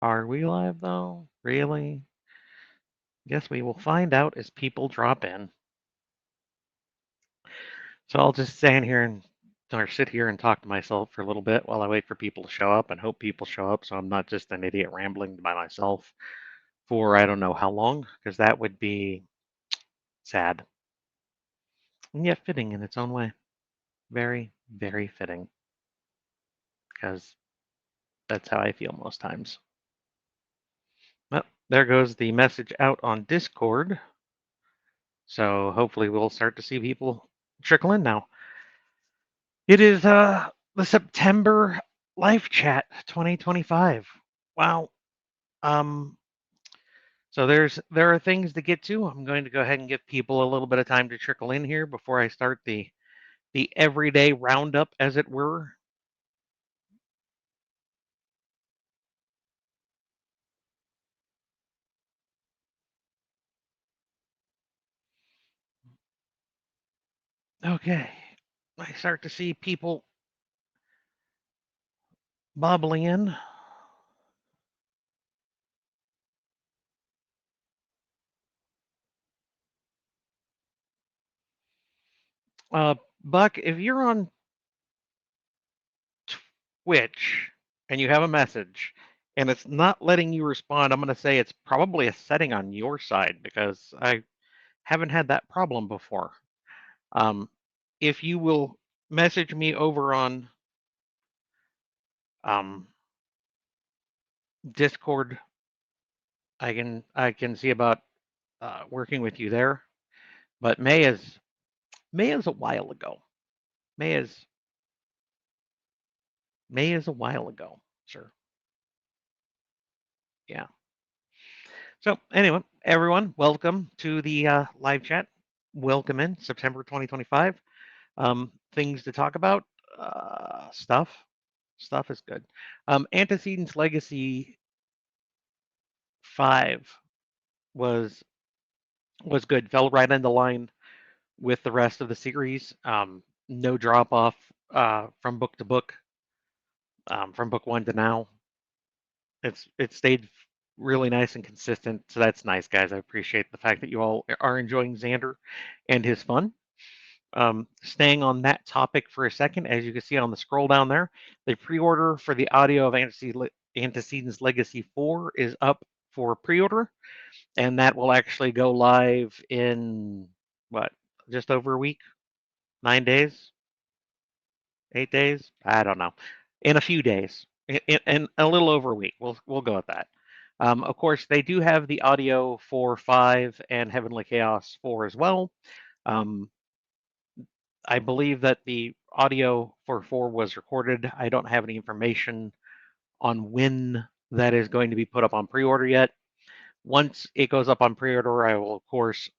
Are we live though? Really? Guess we will find out as people drop in. So I'll just stand here and or sit here and talk to myself for a little bit while I wait for people to show up and hope people show up so I'm not just an idiot rambling by myself for I don't know how long, because that would be sad. And yet fitting in its own way. Very, very fitting. Because that's how I feel most times. Well, there goes the message out on Discord. So hopefully we'll start to see people trickle in now. It is the September live chat 2025. Wow. Um so there are things to get to. I'm going to go ahead and give people a little bit of time to trickle in here before I start the everyday roundup, as it were. Okay. I start to see people bobbling in. Buck, if you're on Twitch and you have a message and it's not letting you respond, I'm going to say it's probably a setting on your side because I haven't had that problem before. Um, if you will message me over on um, Discord, I can see about working with you there. But May is a while ago. May is May is a while ago, sir. Yeah. So anyway, everyone, welcome to the live chat. Welcome in September 2025. Things to talk about. Stuff. Stuff is good. Antecedents Legacy 5 was was good. Fell right into line with the rest of the series. No drop off from book to book, from book one to now. It stayed really nice and consistent. So that's nice, guys. I appreciate the fact that you all are enjoying Xander and his fun. Staying on that topic for a second, as you can see on the scroll down there, the pre-order for the audio of Antecedents Legacy 4 is up for pre-order, and that will actually go live in what, just over a week, 9 days, 8 days, I don't know, in a few days, in a little over a week. We'll go with that. Of course, they do have the audio for 5 and Heavenly Chaos 4 as well. Um, I believe that the audio for 4 was recorded. I don't have any information on when that is going to be put up on pre-order yet. Once it goes up on pre-order, I will, of course,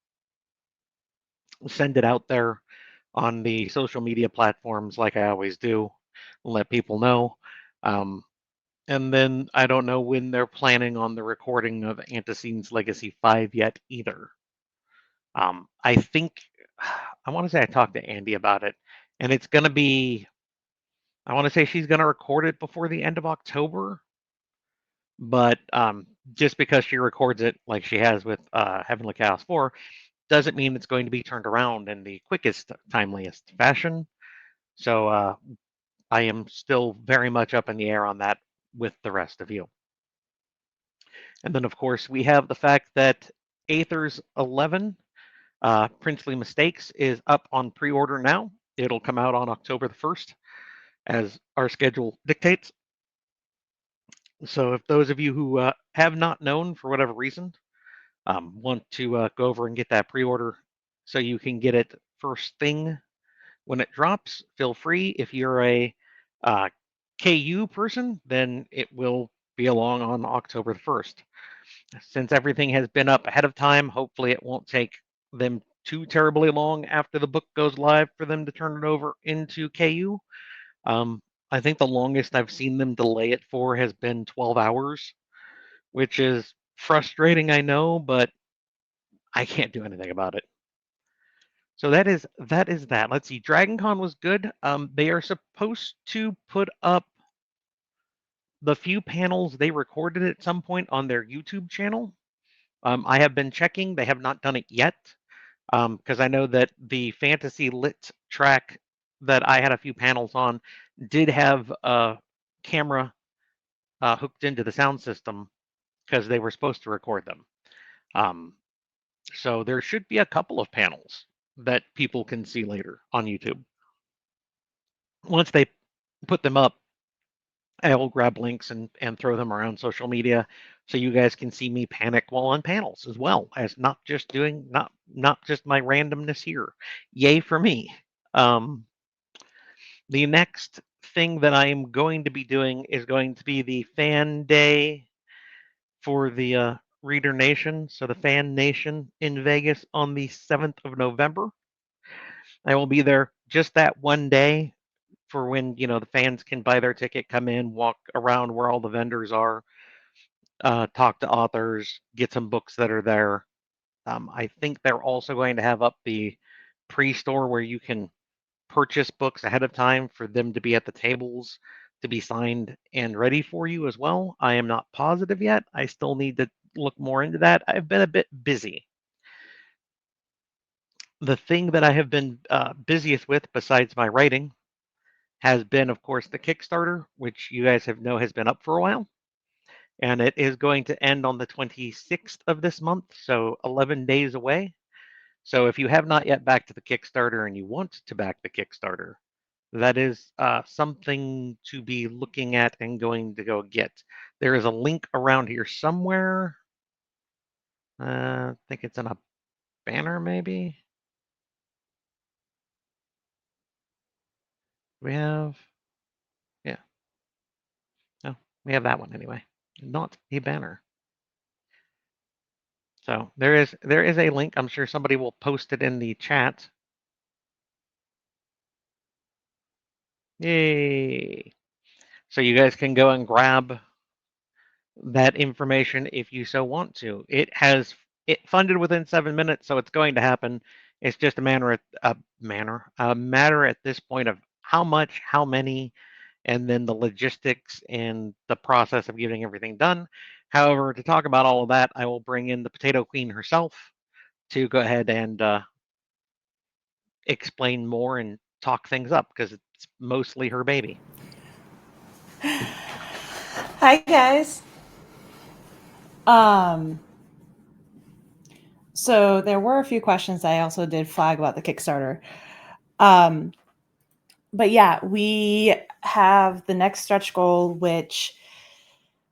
send it out there on the social media platforms like I always do, let people know. Um, and then I don't know when they're planning on the recording of Antecedents Legacy 5 yet either. I think, I want to say I talked to Andy about it, and it's going to be, I want to say she's going to record it before the end of October, but just because she records it like she has with Heavenly Chaos 4 doesn't mean it's going to be turned around in the quickest, timeliest fashion. So I am still very much up in the air on that with the rest of you. And then, of course, we have the fact that Aether's 11, Princely Mistakes, is up on pre order now. It'll come out on October the 1st, as our schedule dictates. So, if those of you who have not known for whatever reason want to go over and get that pre order so you can get it first thing when it drops, feel free. If you're a uh, KU person, then it will be along on October the 1st. Since everything has been up ahead of time, hopefully it won't take them too terribly long after the book goes live for them to turn it over into KU. Um, I think the longest I've seen them delay it for has been 12 hours, which is frustrating, I know, but I can't do anything about it. So that is that. Let's see. DragonCon was good. They are supposed to put up the few panels they recorded at some point on their YouTube channel, I have been checking. They have not done it yet, because I know that the Fantasy Lit track that I had a few panels on did have a camera hooked into the sound system because they were supposed to record them. Um, so there should be a couple of panels that people can see later on YouTube. Once they put them up, I will grab links and throw them around social media so you guys can see me panic while on panels as well as not just doing not just my randomness here. Yay for me. Um, the next thing that I am going to be doing is going to be the fan day for the Reader Nation, so the Fan Nation in Vegas on the 7th of November. I will be there just that one day for when, the fans can buy their ticket, come in, walk around where all the vendors are, talk to authors, get some books that are there. I think they're also going to have up the pre-store where you can purchase books ahead of time for them to be at the tables to be signed and ready for you as well. I am not positive yet. I still need to look more into that. I've been a bit busy. The thing that I have been busiest with, besides my writing, has been, of course, the Kickstarter, which you guys have know has been up for a while. And it is going to end on the 26th of this month, so 11 days away. So if you have not yet backed the Kickstarter and you want to back the Kickstarter, that is something to be looking at and going to go get. There is a link around here somewhere. I think it's in a banner, maybe. We have, yeah, no, we have that one anyway. Not a banner. So there is a link. I'm sure somebody will post it in the chat. Yay! So you guys can go and grab that information if you so want to. It funded within 7 minutes, so it's going to happen. It's just a matter at this point of how much, how many, and then the logistics and the process of getting everything done. However, to talk about all of that, I will bring in the Potato Queen herself to go ahead and explain more and talk things up because it's mostly her baby. Hi guys. Um so there were a few questions I also did flag about the Kickstarter. But yeah, we have the next stretch goal, which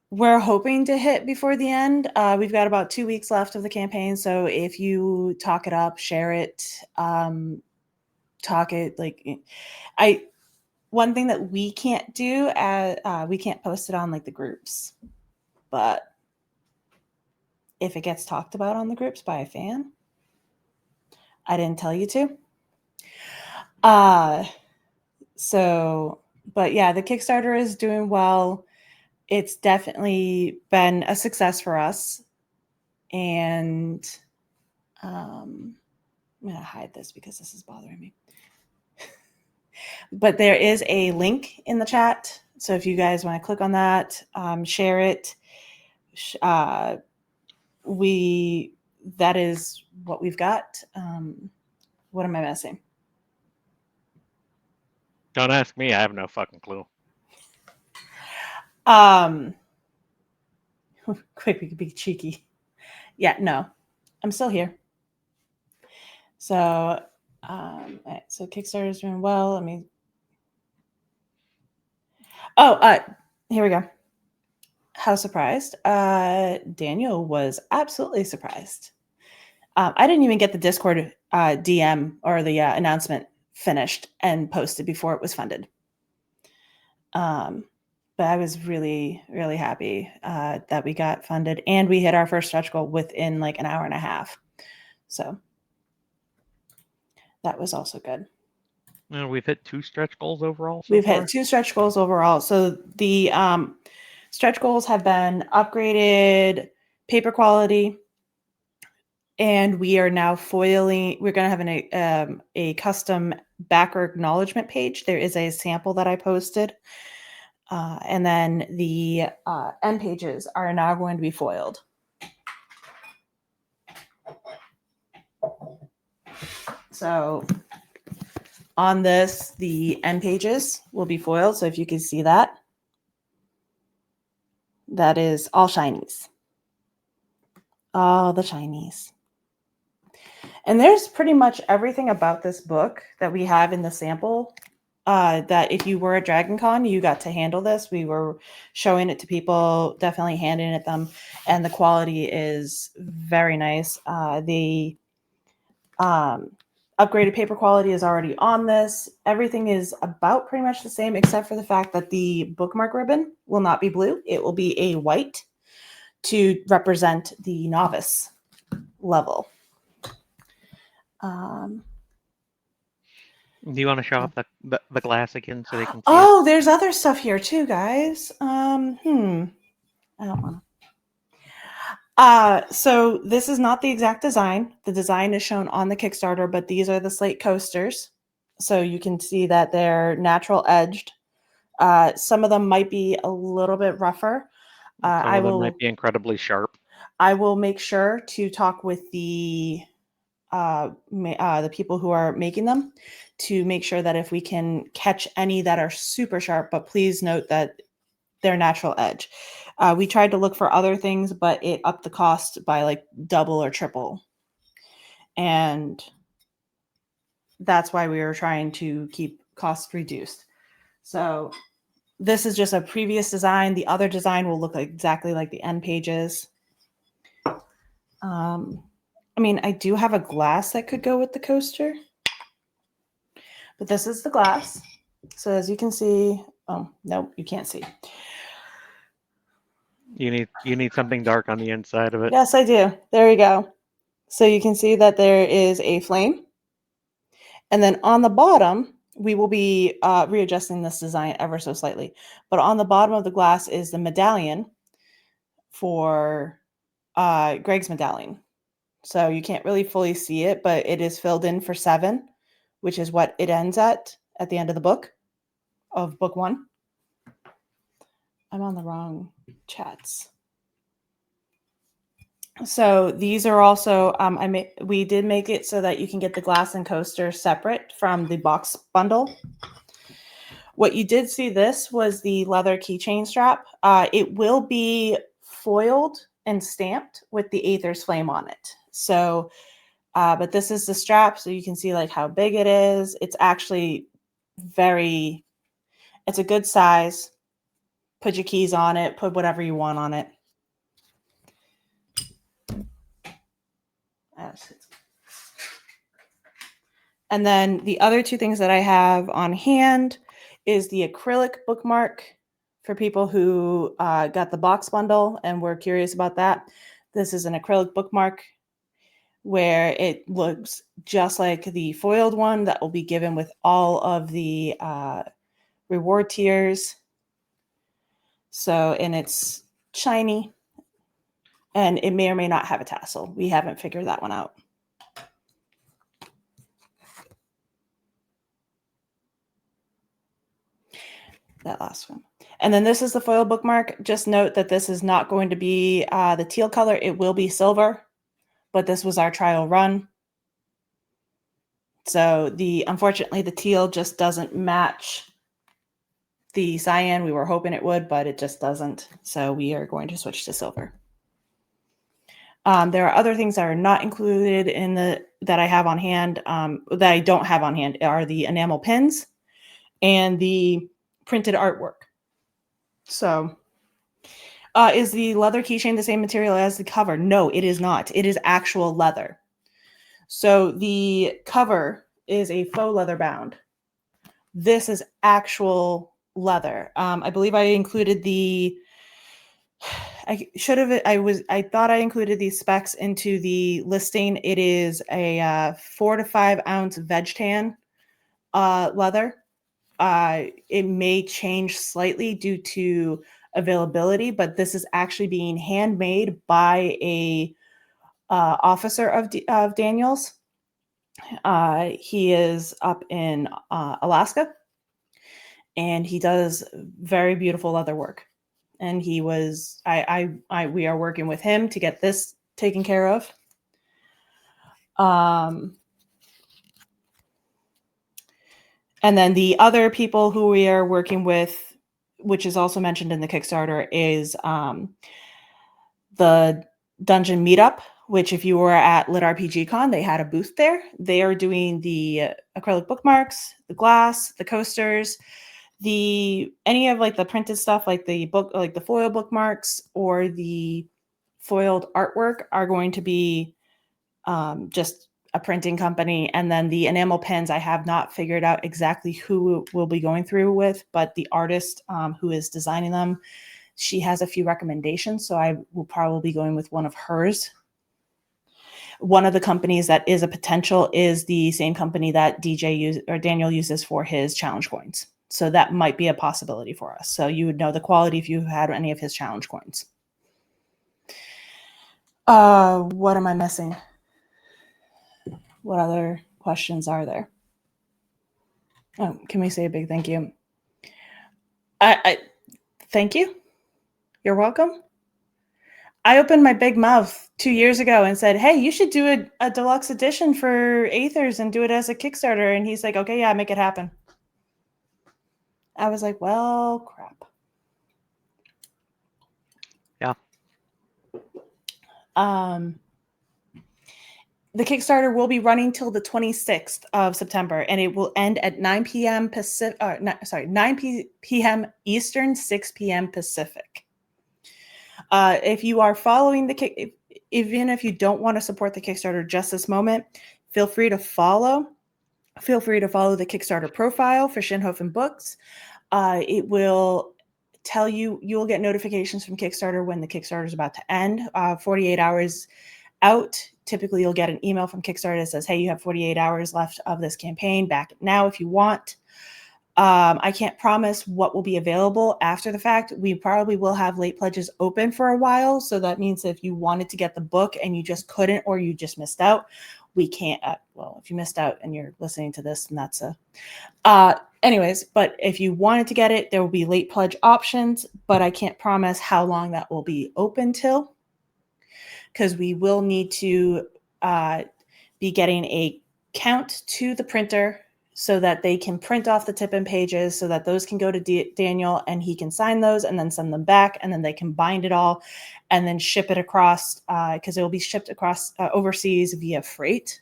we're hoping to hit before the end. We've got about 2 weeks left of the campaign, so if you talk it up, share it, talk it like I one thing that we can't do, we can't post it on like the groups, but if it gets talked about on the groups by a fan, I didn't tell you to. So, but yeah, the Kickstarter is doing well. It's definitely been a success for us. And I'm going to hide this because this is bothering me. But there is a link in the chat. So if you guys want to click on that, share it. That is what we've got. What am I missing? Don't ask me. I have no fucking clue. Quick, we could be cheeky. Yeah, no, I'm still here. So, so Kickstarter is doing well. I mean, here we go. How surprised? Daniel was absolutely surprised. I didn't even get the Discord DM or the announcement finished and posted before it was funded. But I was really, really happy that we got funded and we hit our first stretch goal within like an hour and a half. So that was also good. We've hit 2 stretch goals overall We've hit 2 stretch goals overall. So the stretch goals have been upgraded paper quality, and we are now foiling. We're going to have a custom backer acknowledgement page. There is a sample that I posted And then the end pages are now going to be foiled. So on this, the end pages will be foiled. So if you can see that, that is all shinies. All the shinies. And there's pretty much everything about this book that we have in the sample. That if you were at Dragon Con, you got to handle this. We were showing it to people, definitely handing it them, and the quality is very nice. The upgraded paper quality is already on this. Everything is about pretty much the same, except for the fact that the bookmark ribbon will not be blue. It will be a white to represent the novice level. Do you want to show off the glass again so they can see Oh, there's other stuff here too, guys. I don't want to. So this is not the exact design. The design is shown on the Kickstarter, but these are the slate coasters. So you can see that they're natural edged. Some of them might be a little bit rougher. Some of them might be incredibly sharp. I will make sure to talk with the people who are making them to make sure that if we can catch any that are super sharp, but please note that they're natural edge. We tried to look for other things, but it upped the cost by like double or triple. And that's why we were trying to keep costs reduced. So this is just a previous design. The other design will look exactly like the end pages. I mean, I do have a glass that could go with the coaster, but this is the glass. So as you can see, oh, no, you can't see. You need something dark on the inside of it. Yes, I do. There we go. So you can see that there is a flame. And then on the bottom, we will be readjusting this design ever so slightly. But on the bottom of the glass is the medallion for Greg's medallion. So you can't really fully see it, but it is filled in for 7, which is what it ends at the end of the book, of book 1. I'm on the wrong chats. So these are also, we did make it so that you can get the glass and coaster separate from the box bundle. What you did see this was the leather keychain strap. It will be foiled and stamped with the Aether's Flame on it. So, but this is the strap, so you can see like how big it is. It's actually it's a good size. Put your keys on it, put whatever you want on it. And then the other 2 things that I have on hand is the acrylic bookmark for people who got the box bundle and were curious about that. This is an acrylic bookmark where it looks just like the foiled one that will be given with all of the reward tiers. So, and it's shiny and it may or may not have a tassel. We haven't figured that one out. That last one. And then this is the foil bookmark. Just note that this is not going to be the teal color. It will be silver, but this was our trial run. So unfortunately, the teal just doesn't match the cyan. We were hoping it would, but it just doesn't. So we are going to switch to silver. There are other things that are not included in that I have on hand, that I don't have on hand, are the enamel pins and the printed artwork. So is the leather keychain the same material as the cover? No, it is not. It is actual leather. So the cover is a faux leather bound. This is actual leather. I believe I included I thought I included these specs into the listing. It is a 4 to 5 ounce veg tan leather. It may change slightly due to availability, but this is actually being handmade by a officer of Daniels. He is up in Alaska, and he does very beautiful leather work. And he was, we are working with him to get this taken care of. And then the other people who we are working with, which is also mentioned in the Kickstarter, is the Dungeon Meetup, which if you were at Lit RPG Con, they had a booth there. They are doing the acrylic bookmarks, the glass, the coasters, any of like the printed stuff, like the book, like the foil bookmarks or the foiled artwork are going to be just a printing company. And then the enamel pens, I have not figured out exactly who we'll be going through with, but the artist who is designing them, she has a few recommendations. So I will probably be going with one of hers. One of the companies that is a potential is the same company that Daniel uses for his challenge coins. So that might be a possibility for us. So you would know the quality if you had any of his challenge coins. What am I missing? What other questions are there? Oh, can we say a big thank you? I thank you. You're welcome. I opened my big mouth 2 years ago and said, hey, you should do a deluxe edition for Aethers and do it as a Kickstarter. And he's like, okay, yeah, make it happen. I was like, well, crap. Yeah. The Kickstarter will be running till the 26th of September, and it will end at 9 p.m. Pacific. 9 p.m. Eastern, 6 p.m. Pacific. If you are following even if you don't want to support the Kickstarter just this moment, feel free to follow. Feel free to follow the Kickstarter profile for Shinhofen Books. It will tell you'll get notifications from Kickstarter when the Kickstarter is about to end. 48 hours out. Typically, you'll get an email from Kickstarter that says, hey, you have 48 hours left of this campaign. Back now if you want. I can't promise what will be available after the fact. We probably will have late pledges open for a while. So that means if you wanted to get the book and you just couldn't, or you just missed out, we can't. Well, if you missed out and you're listening to this, then that's anyways, but if you wanted to get it, there will be late pledge options, but I can't promise how long that will be open till, because we will need to be getting a count to the printer so that they can print off the tip-in pages so that those can go to Daniel and he can sign those and then send them back, and then they can bind it all and then ship it across because it will be shipped across overseas via freight.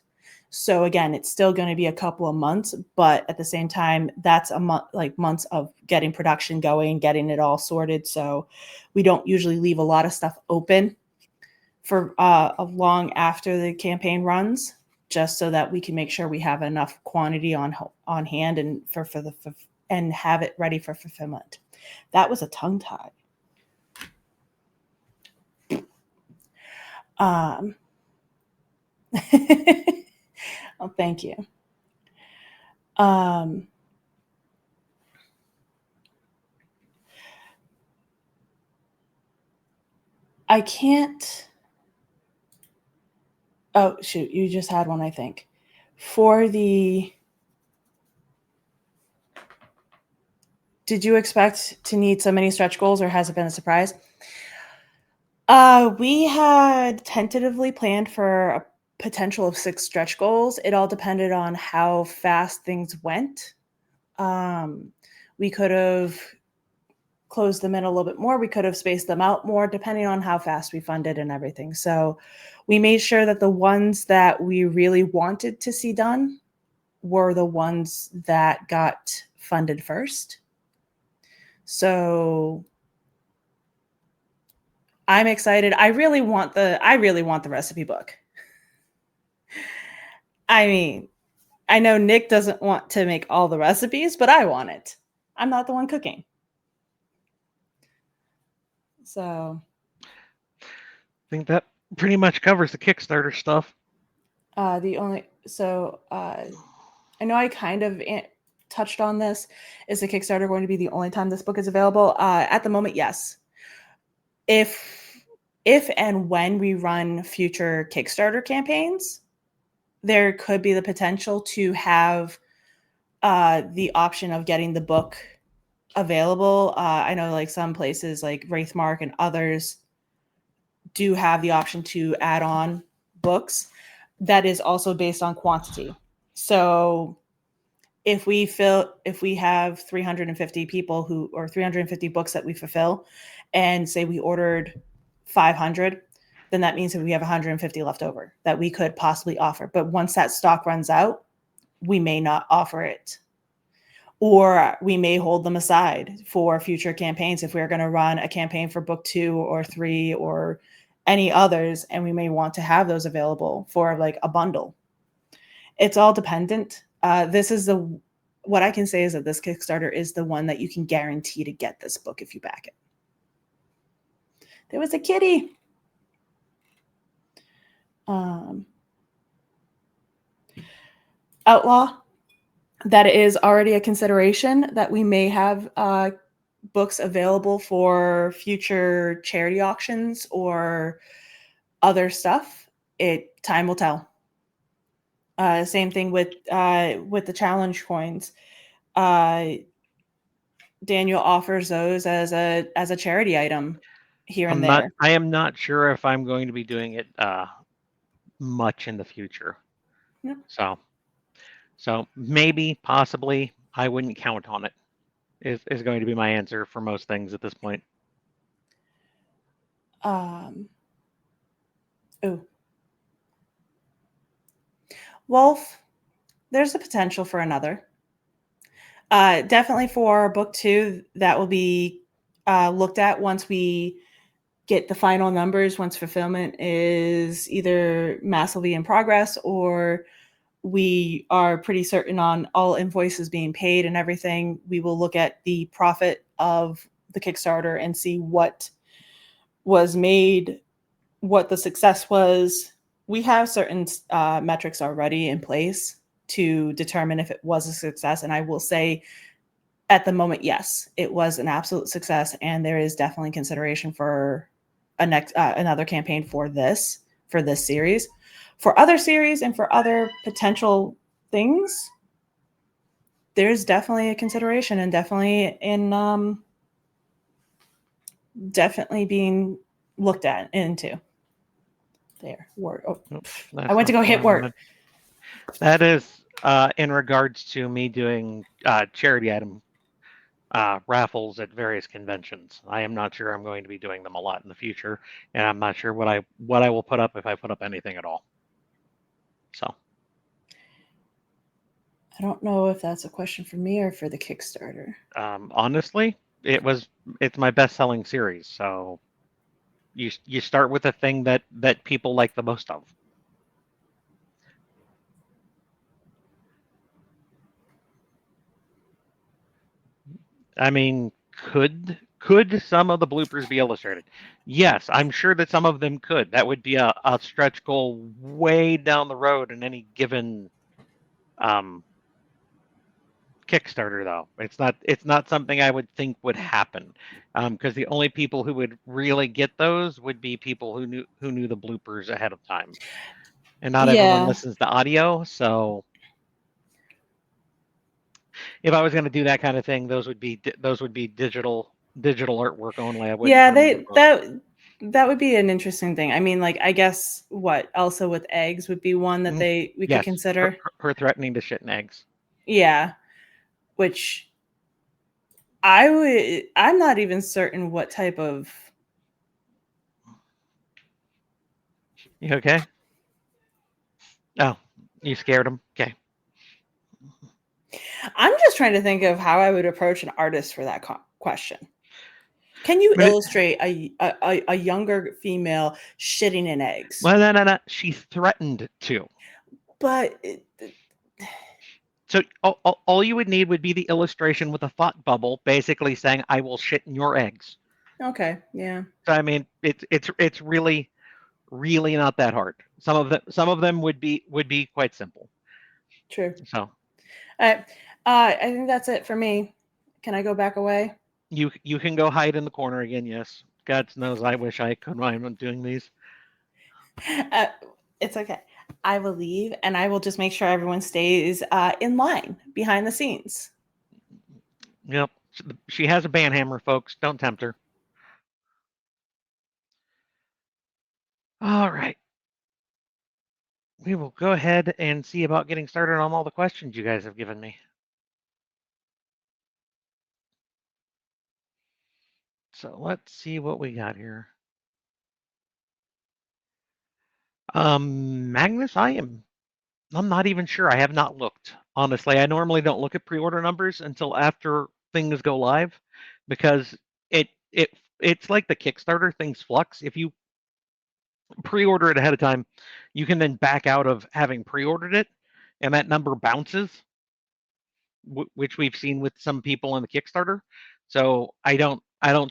So again, it's still going to be a couple of months, but at the same time, that's a month, like months of getting production going, getting it all sorted. So we don't usually leave a lot of stuff open for long after the campaign runs, just so that we can make sure we have enough quantity on hand and and have it ready for fulfillment. That was a tongue tie. Oh, thank you. I can't. Oh, shoot. You just had one, I think. Did you expect to need so many stretch goals, or has it been a surprise? We had tentatively planned for a potential of 6 stretch goals. It all depended on how fast things went. We could have closed them in a little bit more. We could have spaced them out more, depending on how fast we funded and everything. So we made sure that the ones that we really wanted to see done were the ones that got funded first. So I'm excited. I really want the recipe book. I mean, I know Nick doesn't want to make all the recipes, but I want it. I'm not the one cooking. So I think that pretty much covers the Kickstarter stuff. I know I kind of touched on this. Is the Kickstarter going to be the only time this book is available? At the moment, yes. If and when we run future Kickstarter campaigns, there could be the potential to have the option of getting the book available. I know like some places like Wraithmark and others do have the option to add on books. That is also based on quantity. So if we have 350 people who, or 350 books that we fulfill, and say we ordered 500, then that means that we have 150 left over that we could possibly offer. But once that stock runs out, we may not offer it, or we may hold them aside for future campaigns if we're going to run a campaign for book 2 or 3 or any others, and we may want to have those available for like a bundle. It's all dependent. What I can say is that this Kickstarter is the one that you can guarantee to get this book if you back it. There was a kitty. Outlaw, that is already a consideration that we may have books available for future charity auctions or other stuff. Time will tell. Same thing with the challenge coins. Daniel offers those as a charity item here and there. I am not sure if I'm going to be doing it much in the future. Yep. So maybe, possibly, I wouldn't count on it. Is going to be my answer for most things at this point. Wolf, there's a potential for another. Definitely for book 2, that will be looked at once we get the final numbers, once fulfillment is either massively in progress or we are pretty certain on all invoices being paid and everything. We will look at the profit of the Kickstarter and see what was made, what the success was. We have certain metrics already in place to determine if it was a success. And I will say at the moment, yes, it was an absolute success. And there is definitely consideration for another campaign for this series. For other series and for other potential things, there's definitely a consideration and definitely being looked at into. There, word. Oh, I went to go hit work. That is in regards to me doing charity item raffles at various conventions. I am not sure I'm going to be doing them a lot in the future, and I'm not sure what I will put up, if I put up anything at all. So I don't know if that's a question for me or for the Kickstarter. Honestly, it's my best-selling series, so you start with a thing that people like the most of. I mean, could some of the bloopers be illustrated? Yes, I'm sure that some of them could. That would be a stretch goal way down the road in any given Kickstarter, though. It's not something I would think would happen, because the only people who would really get those would be people who knew the bloopers ahead of time, and not everyone listens to audio. So if I was going to do that kind of thing, those would be digital artwork only. I wouldn't. That would be an interesting thing. I mean, like, I guess what Elsa with eggs would be one that we could consider. Her threatening to shit in eggs. Yeah, which I'm not even certain what type of. You okay? Oh, you scared him? Okay. I'm just trying to think of how I would approach an artist for that question. Can you illustrate a younger female shitting in eggs? Well, no. She threatened to. But so all you would need would be the illustration with a thought bubble, basically saying, "I will shit in your eggs." Okay. Yeah. So I mean, it's really not that hard. Some of them would be quite simple. True. So. I think that's it for me. Can I go back away? You can go hide in the corner again. Yes. God knows I wish I could while I'm doing these. It's okay. I will leave, and I will just make sure everyone stays in line behind the scenes. Yep. She has a banhammer, folks. Don't tempt her. All right. We will go ahead and see about getting started on all the questions you guys have given me. So let's see what we got here. Magnus, I'm not even sure. I have not looked. Honestly, I normally don't look at pre-order numbers until after things go live because it it it's like the Kickstarter things flux. If you pre-order it ahead of time, you can then back out of having pre-ordered it, and that number bounces, which we've seen with some people on the Kickstarter. So I don't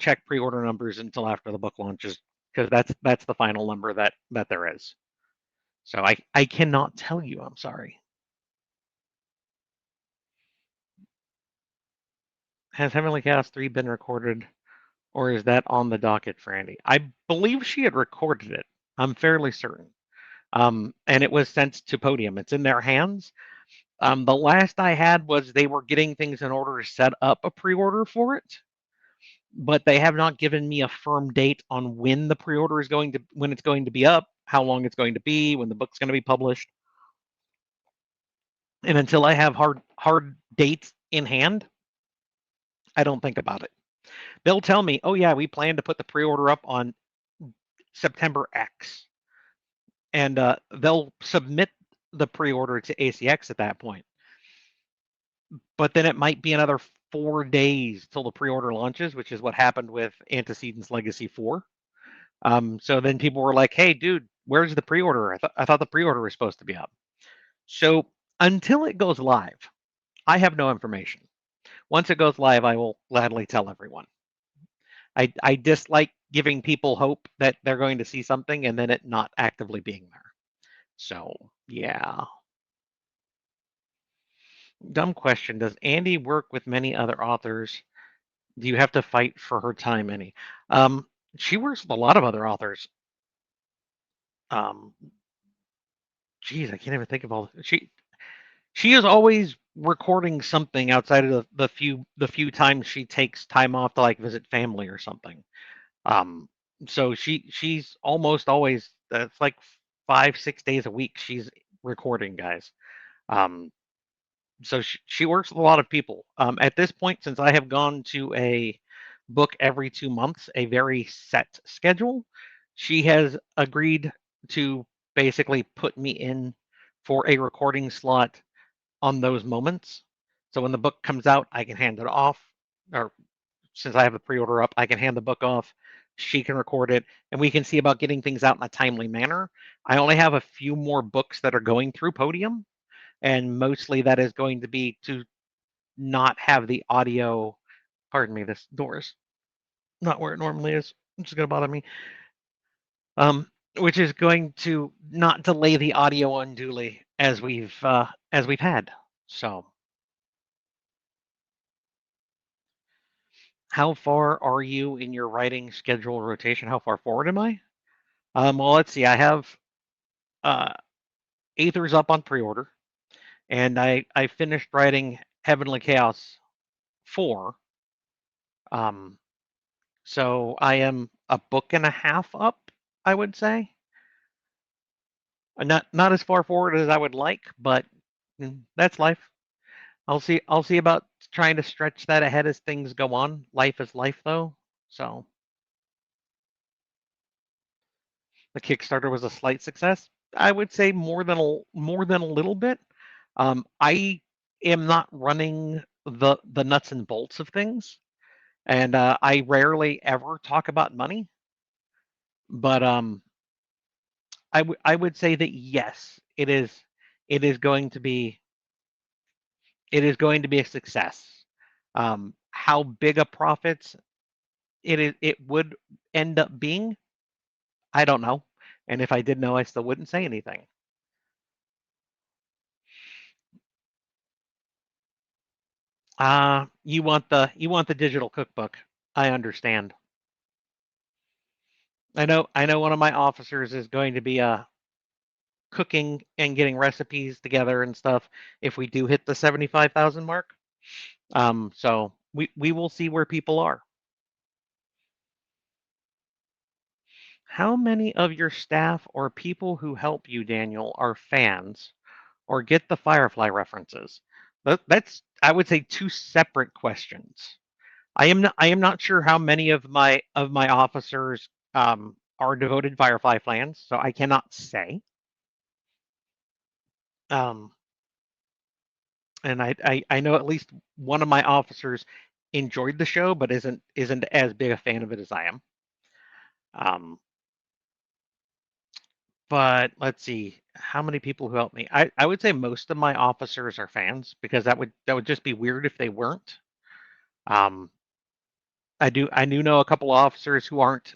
check pre-order numbers until after the book launches because that's the final number that there is. So I cannot tell you. I'm sorry. Has Heavenly Chaos 3 been recorded, or is that on the docket for Andy? I believe she had recorded it. I'm fairly certain. And it was sent to Podium. It's in their hands. The last I had was they were getting things in order to set up a pre-order for it, but they have not given me a firm date on when the pre-order is when it's going to be up, how long it's going to be, when the book's going to be published. And until I have hard dates in hand, I don't think about it. They'll tell me, "Oh yeah, we plan to put the pre-order up on September X," and they'll submit the pre-order to ACX at that point. But then it might be another 4 days till the pre-order launches, which is what happened with Antecedents Legacy 4. So then people were like, "Hey, dude, where's the pre-order? I thought the pre-order was supposed to be up." So until it goes live, I have no information. Once it goes live, I will gladly tell everyone. I dislike giving people hope that they're going to see something and then it not actively being there. So yeah. Dumb question. Does Andy work with many other authors? Do you have to fight for her time any? Um, she works with a lot of other authors. Um, geez, I can't even think of all. She is always recording something outside of the few times she takes time off to like visit family or something. Um, so she's almost always it's like 5-6 days a week she's recording, guys. Um, so she works with a lot of people. At this point, since I have gone to a book every 2 months, a very set schedule, she has agreed to basically put me in for a recording slot on those moments. So when the book comes out, I can hand it off, or since I have the pre-order up, I can hand the book off. She can record it, and we can see about getting things out in a timely manner. I only have a few more books that are going through Podium, and mostly that is going to be to not have the audio. Pardon me, this door's not where it normally is, which is going to bother me. Which is going to not delay the audio unduly as we've had. So, how far are you in your writing schedule rotation? How far forward am I? Well, let's see. I have uh, Aether's up on pre-order, and I finished writing Heavenly Chaos 4. Um, so I am a book and a half up, I would say. Not as far forward as I would like, but that's life. I'll see about trying to stretch that ahead as things go on. Life is life, though. So the Kickstarter was a slight success. I would say more than a little bit. I am not running the nuts and bolts of things, and I rarely ever talk about money. But I would say that yes, it is going to be a success. How big a profit it would end up being, I don't know. And if I did know, I still wouldn't say anything. You want the digital cookbook. I understand. I know one of my officers is going to be cooking and getting recipes together and stuff if we do hit the 75,000 mark. So we will see where people are. How many of your staff or people who help you, Daniel, are fans or get the Firefly references? That's, I would say, two separate questions. I am not sure how many of my officers are devoted Firefly fans, so I cannot say. And I know at least one of my officers enjoyed the show, but isn't as big a fan of it as I am. But let's see, how many people who helped me? I would say most of my officers are fans because that would just be weird if they weren't. Um, I do know a couple of officers who aren't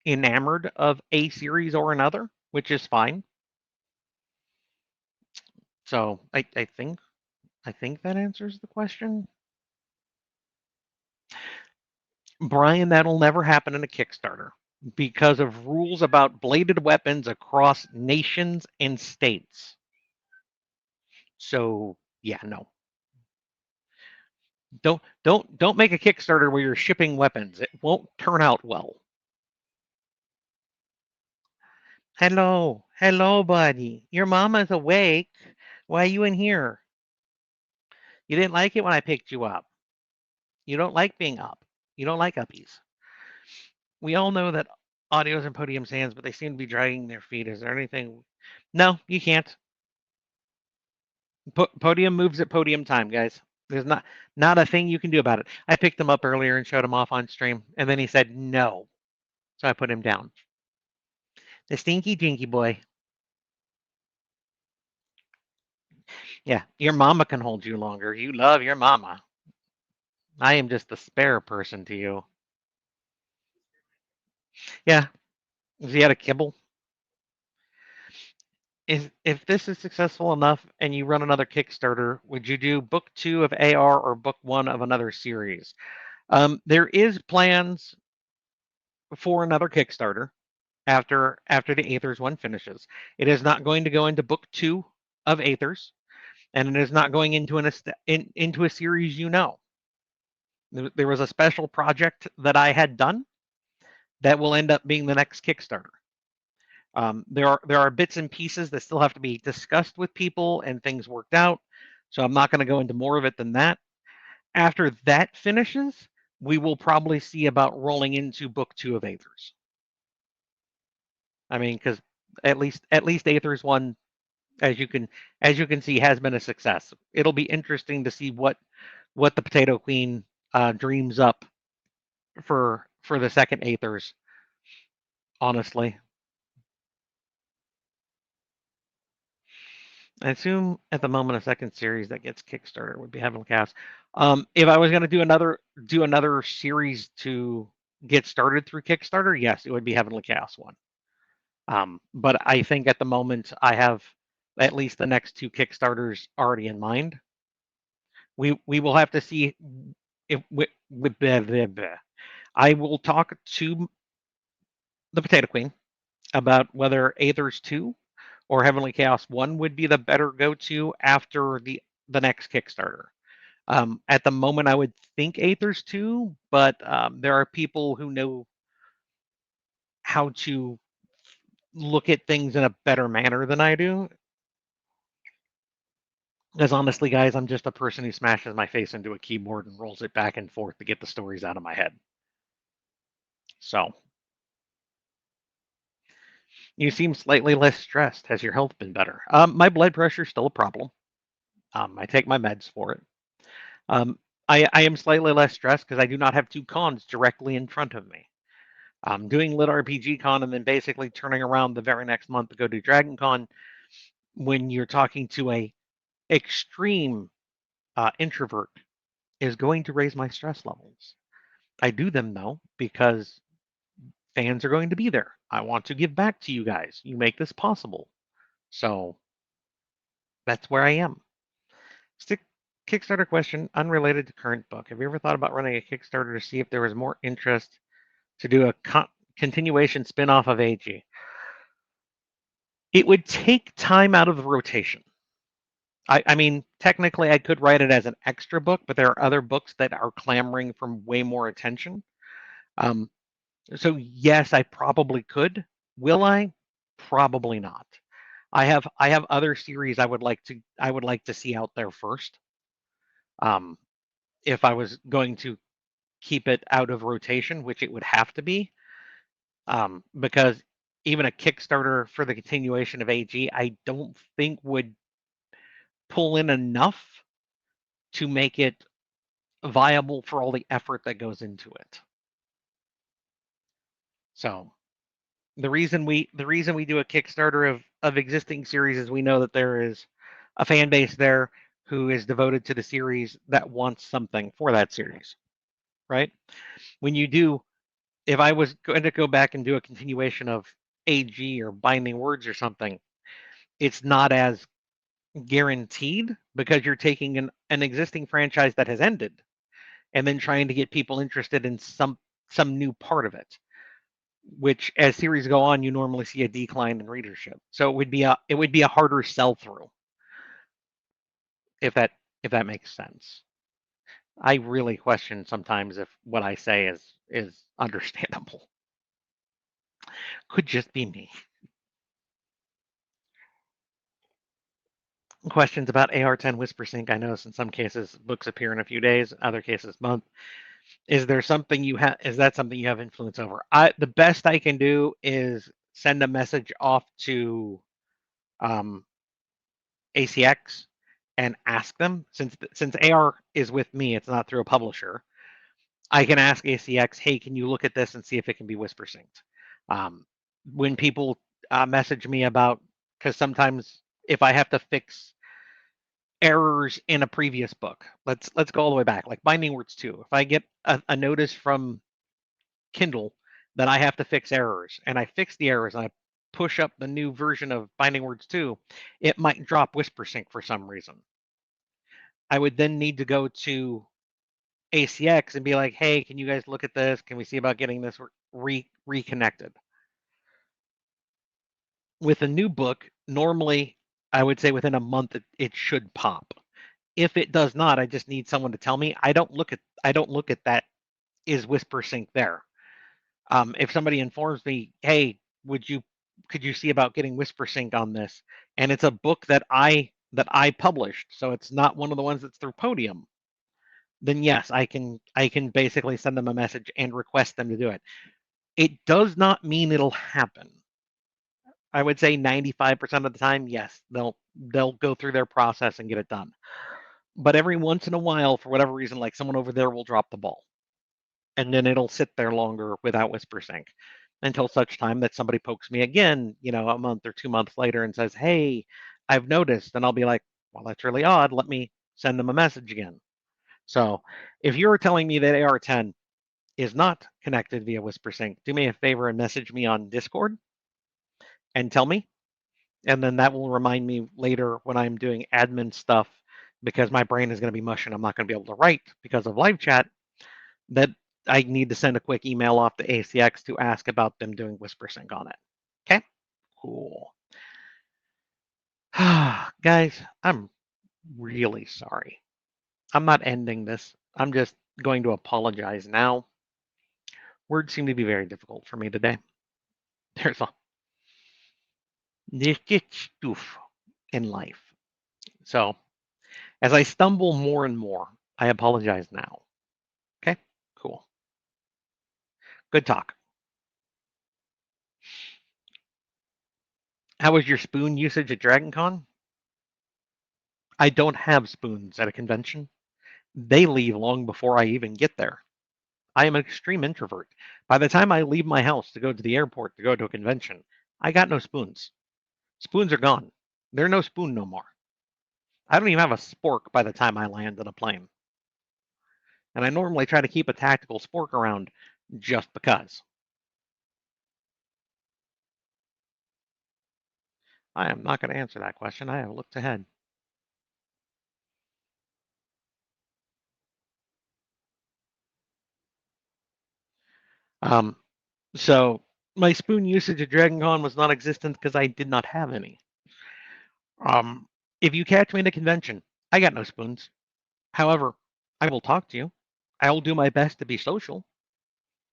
enamored of a series or another, which is fine. So I think that answers the question. Brian, that'll never happen in a Kickstarter because of rules about bladed weapons across nations and states. So yeah, no. Don't make a Kickstarter where you're shipping weapons. It won't turn out well. Hello, buddy. Your mama's awake. Why are you in here? You didn't like it when I picked you up. You don't like being up. You don't like uppies. We all know that Audio's in Podium's hands, but they seem to be dragging their feet. Is there anything? No, you can't. Podium moves at podium time, guys. There's not a thing you can do about it. I picked him up earlier and showed him off on stream, and then he said no, so I put him down. The stinky dinky boy. Yeah, your mama can hold you longer. You love your mama. I am just the spare person to you. Yeah, if he had a kibble. If this is successful enough and you run another Kickstarter, would you do book 2 of AR or book 1 of another series? There is plans for another Kickstarter after the Aethers one finishes. It is not going to go into book 2 of Aethers, and it is not going into into a series you know. There was a special project that I had done that will end up being the next Kickstarter. There are bits and pieces that still have to be discussed with people and things worked out. So I'm not going to go into more of it than that. After that finishes, we will probably see about rolling into book 2 of Aethers. I mean, because at least Aethers 1, as you can see, has been a success. It'll be interesting to see what the Potato Queen dreams up for the second Aethers. Honestly, I assume at the moment a second series that gets Kickstarter would be Heavenly Chaos. If I was going to do another series to get started through Kickstarter, yes, it would be Heavenly Chaos 1. But I think at the moment I have at least the next 2 Kickstarters already in mind. We will have to see if I will talk to the Potato Queen about whether Aethers 2 or Heavenly Chaos 1 would be the better go-to after the next Kickstarter. At the moment, I would think Aethers 2, but there are people who know how to look at things in a better manner than I do. Because honestly, guys, I'm just a person who smashes my face into a keyboard and rolls it back and forth to get the stories out of my head. So, you seem slightly less stressed. Has your health been better? My blood pressure is still a problem. I take my meds for it. I am slightly less stressed because I do not have 2 cons directly in front of me. Doing Lit RPG Con and then basically turning around the very next month to go do Dragon Con, when you're talking to a extreme introvert, is going to raise my stress levels. I do them though because fans are going to be there. I want to give back to you guys. You make this possible. So that's where I am. Kickstarter question, unrelated to current book. Have you ever thought about running a Kickstarter to see if there was more interest to do a continuation spin-off of AG? It would take time out of the rotation. I mean, technically I could write it as an extra book, but there are other books that are clamoring for way more attention. So yes, I probably could. Will I? Probably not. I have other series I would like to see out there first. Um, if I was going to keep it out of rotation, which it would have to be, because even a Kickstarter for the continuation of AG, I don't think would pull in enough to make it viable for all the effort that goes into it. So the reason we do a Kickstarter of existing series is we know that there is a fan base there who is devoted to the series that wants something for that series, right? When you do, if I was going to go back and do a continuation of AG or Binding Words or something, it's not as guaranteed because you're taking an existing franchise that has ended and then trying to get people interested in some new part of it, which as series go on you normally see a decline in readership. So it would be a harder sell through, if that makes sense. I really question sometimes if what I say is understandable. Could just be me. Questions about AR10 Whispersync. I notice in some cases books appear in a few days, other cases month. Is there something you have? Is that something you have influence over? The best I can do is send a message off to ACX and ask them, since AR is with me, it's not through a publisher. I can ask ACX, hey, can you look at this and see if it can be whisper synced? When people message me about, because sometimes if I have to fix errors in a previous book, let's go all the way back, like Binding Words 2. If I get a notice from Kindle that I have to fix errors, and I fix the errors, and I push up the new version of Binding Words 2, it might drop Whisper Sync for some reason. I would then need to go to ACX and be like, hey, can you guys look at this? Can we see about getting this reconnected? With a new book, normally I would say within a month it should pop. If it does not, I just need someone to tell me. I don't look at that. Is Whisper Sync there? If somebody informs me, hey, could you see about getting Whisper Sync on this? And it's a book that I published, so it's not one of the ones that's through Podium. Then yes, I can basically send them a message and request them to do it. It does not mean it'll happen. I would say 95% of the time, yes, they'll go through their process and get it done. But every once in a while, for whatever reason, like someone over there will drop the ball. And then it'll sit there longer without Whisper Sync until such time that somebody pokes me again, a month or 2 months later and says, hey, I've noticed. And I'll be like, well, that's really odd. Let me send them a message again. So if you're telling me that AR10 is not connected via Whisper Sync, do me a favor and message me on Discord and tell me. And then that will remind me later when I'm doing admin stuff, because my brain is going to be mush and I'm not going to be able to write because of live chat, that I need to send a quick email off to ACX to ask about them doing Whisper Sync on it. Okay? Cool. Guys, I'm really sorry. I'm not ending this. I'm just going to apologize now. Words seem to be very difficult for me today. There's stuff in life. So, as I stumble more and more, I apologize now. Okay? Cool. Good talk. How was your spoon usage at DragonCon? I don't have spoons at a convention. They leave long before I even get there. I am an extreme introvert. By the time I leave my house to go to the airport to go to a convention, I got no spoons. Spoons are gone. There's no spoon no more. I don't even have a spork by the time I land on a plane. And I normally try to keep a tactical spork around just because. I am not going to answer that question. I have looked ahead. So my spoon usage at DragonCon was non-existent because I did not have any. If you catch me in a convention, I got no spoons. However, I will talk to you. I will do my best to be social.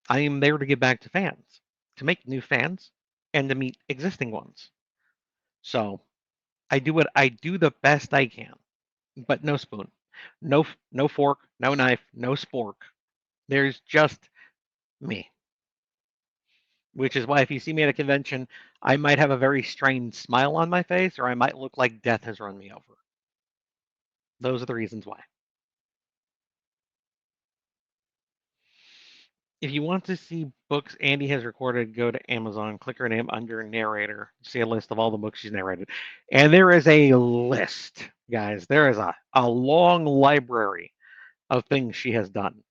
I am there to give back to fans, to make new fans, and to meet existing ones. So I do the best I can, but no spoon, no fork, no knife, no spork. There's just me, which is why if you see me at a convention, I might have a very strained smile on my face, or I might look like death has run me over. Those are the reasons why. If you want to see books Andy has recorded, go to Amazon, click her name under narrator, see a list of all the books she's narrated. And there is a list, guys. There is a long library of things she has done.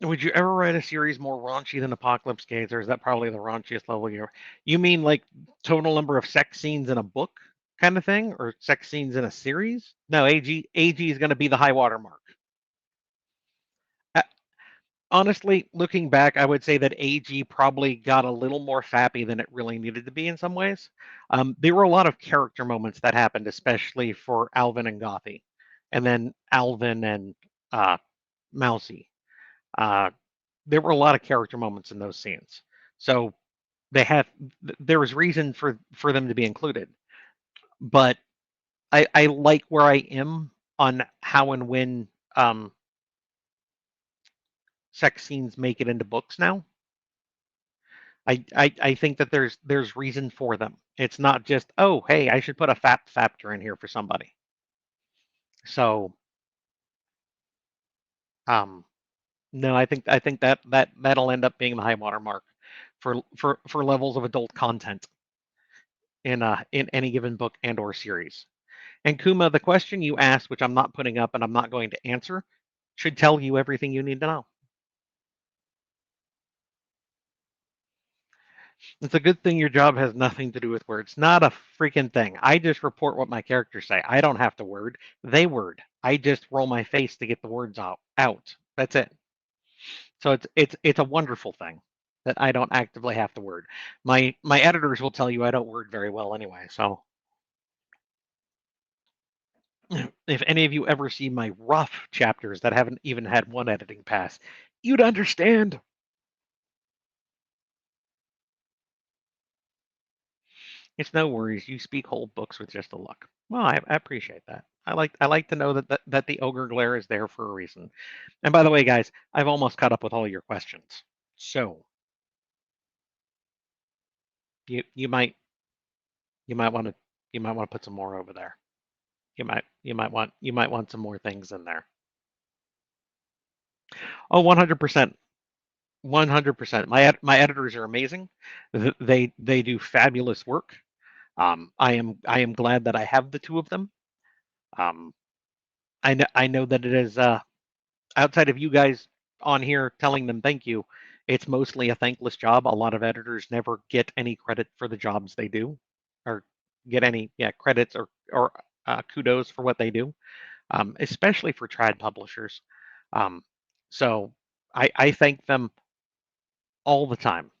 Would you ever write a series more raunchy than Apocalypse Gaze, or is that probably the raunchiest level you ever? You mean like total number of sex scenes in a book kind of thing, or sex scenes in a series? No, AG is going to be the high water mark. Honestly, looking back, I would say that AG probably got a little more fappy than it really needed to be in some ways. There were a lot of character moments that happened, especially for Alvin and Gothy, and then Alvin and uh, Mousy. Uh, there were a lot of character moments in those scenes, so they have there was reason for them to be included. But I like where I am on how and when sex scenes make it into books now. I think that there's reason for them. It's not just, oh, hey, I should put a fap factor in here for somebody. So um no, I think that'll end up being the high water mark for levels of adult content in any given book and or series. And Kuma, the question you asked, which I'm not putting up and I'm not going to answer, should tell you everything you need to know. It's a good thing your job has nothing to do with words. Not a freaking thing. I just report what my characters say. I don't have to word. They word. I just roll my face to get the words out. That's it. So it's a wonderful thing that I don't actively have to word. My editors will tell you I don't word very well anyway. So if any of you ever see my rough chapters that haven't even had one editing pass, you'd understand. It's no worries. You speak whole books with just a look. Well, I appreciate that. I like to know that the ogre glare is there for a reason. And by the way, guys, I've almost caught up with all your questions. So you you might you might want to put some more over there. You might want some more things in there. Oh, 100%. 100%. My editors are amazing. They do fabulous work. I am glad that I have the two of them. Um, I know that it is outside of you guys on here telling them thank you, it's mostly a thankless job. A lot of editors never get any credit for the jobs they do, or get any credits or kudos for what they do, especially for trad publishers. Um, so I thank them all the time.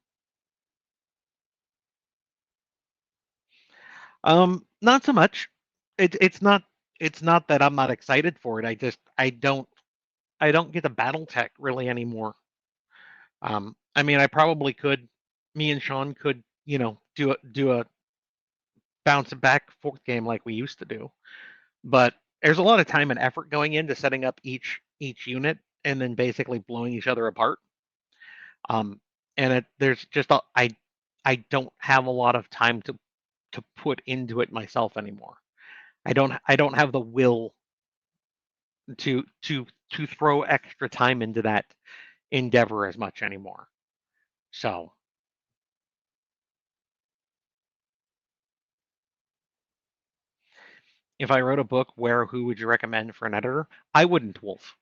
Not so much. It's not that I'm not excited for it. I don't get the battle tech really anymore. I mean, I probably could. Me and Sean could, do a bounce it back fourth game like we used to do. But there's a lot of time and effort going into setting up each unit and then basically blowing each other apart. And there's just I don't have a lot of time to put into it myself anymore. I don't have the will to throw extra time into that endeavor as much anymore. So if I wrote a book, who would you recommend for an editor? I wouldn't, Wolf.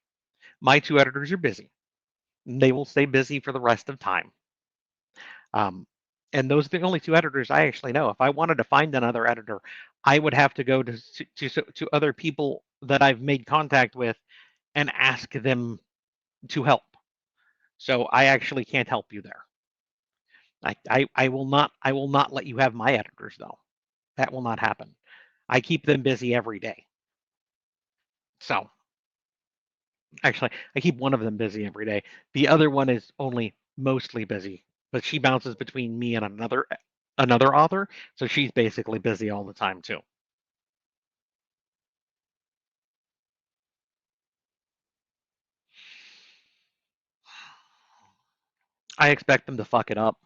My two editors are busy. They will stay busy for the rest of time. Um, and those are the only two editors I actually know. If I wanted to find another editor, I would have to go to other people that I've made contact with and ask them to help. So I actually can't help you there. I will not let you have my editors though. That will not happen. I keep them busy every day. So actually, I keep one of them busy every day. The other one is only mostly busy, but she bounces between me and another author, so she's basically busy all the time too. I expect them to fuck it up.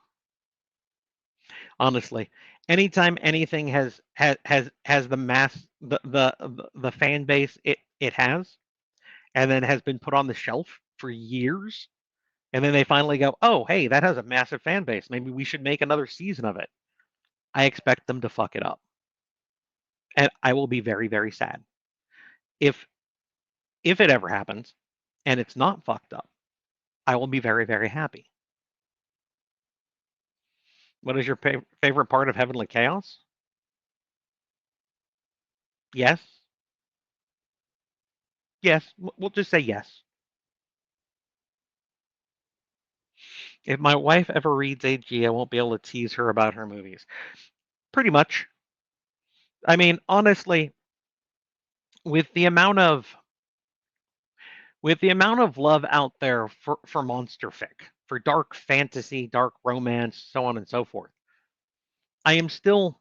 Honestly, anytime anything has the mass the fan base it has, and then has been put on the shelf for years, and then they finally go, oh hey, that has a massive fan base, maybe we should make another season of it. I expect them to fuck it up, and I will be very very sad if it ever happens and it's not fucked up. I will be very very happy. What is your favorite part of Heavenly Chaos? Yes, yes, we'll just say yes. If my wife ever reads AG, I won't be able to tease her about her movies. Pretty much. I mean, honestly, with the amount of love out there for monster fic, for dark fantasy, dark romance, so on and so forth, I am still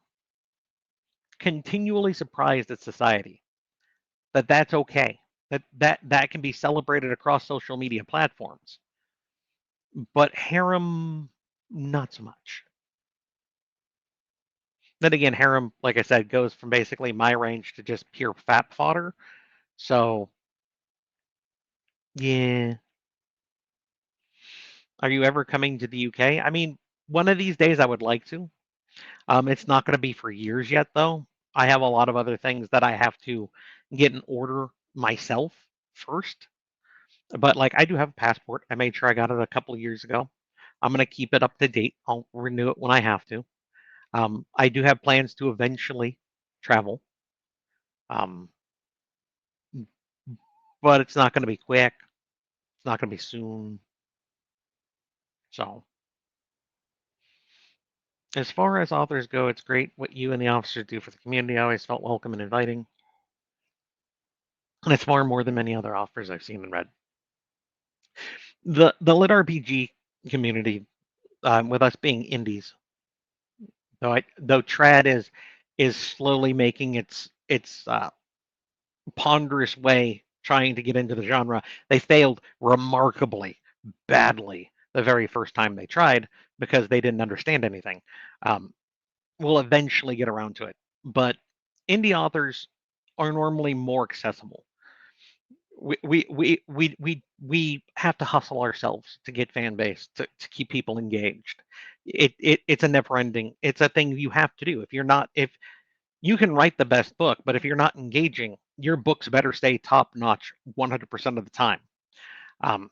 continually surprised at society that that's okay. That can be celebrated across social media platforms. But harem, not so much. Then again, harem, like I said, goes from basically my range to just pure fat fodder. So yeah. Are you ever coming to the UK? I mean, one of these days I would like to. It's not going to be for years yet, though. I have a lot of other things that I have to get in order myself first. But like, I do have a passport. I made sure I got it a couple of years ago. I'm going to keep it up to date. I'll renew it when I have to. I do have plans to eventually travel, um, but it's not going to be quick. It's not going to be soon. So, as far as authors go, it's great what you and the officers do for the community. I always felt welcome and inviting, and it's far more than many other offers I've seen and read. The lit RPG community, with us being indies, though trad is slowly making its ponderous way trying to get into the genre. They failed remarkably badly the very first time they tried because they didn't understand anything. Um, we'll eventually get around to it, but indie authors are normally more accessible. We have to hustle ourselves to get fan base to keep people engaged. It's a never ending. It's a thing you have to do. If you can write the best book, but if you're not engaging, your books better stay top notch 100% of the time. Um,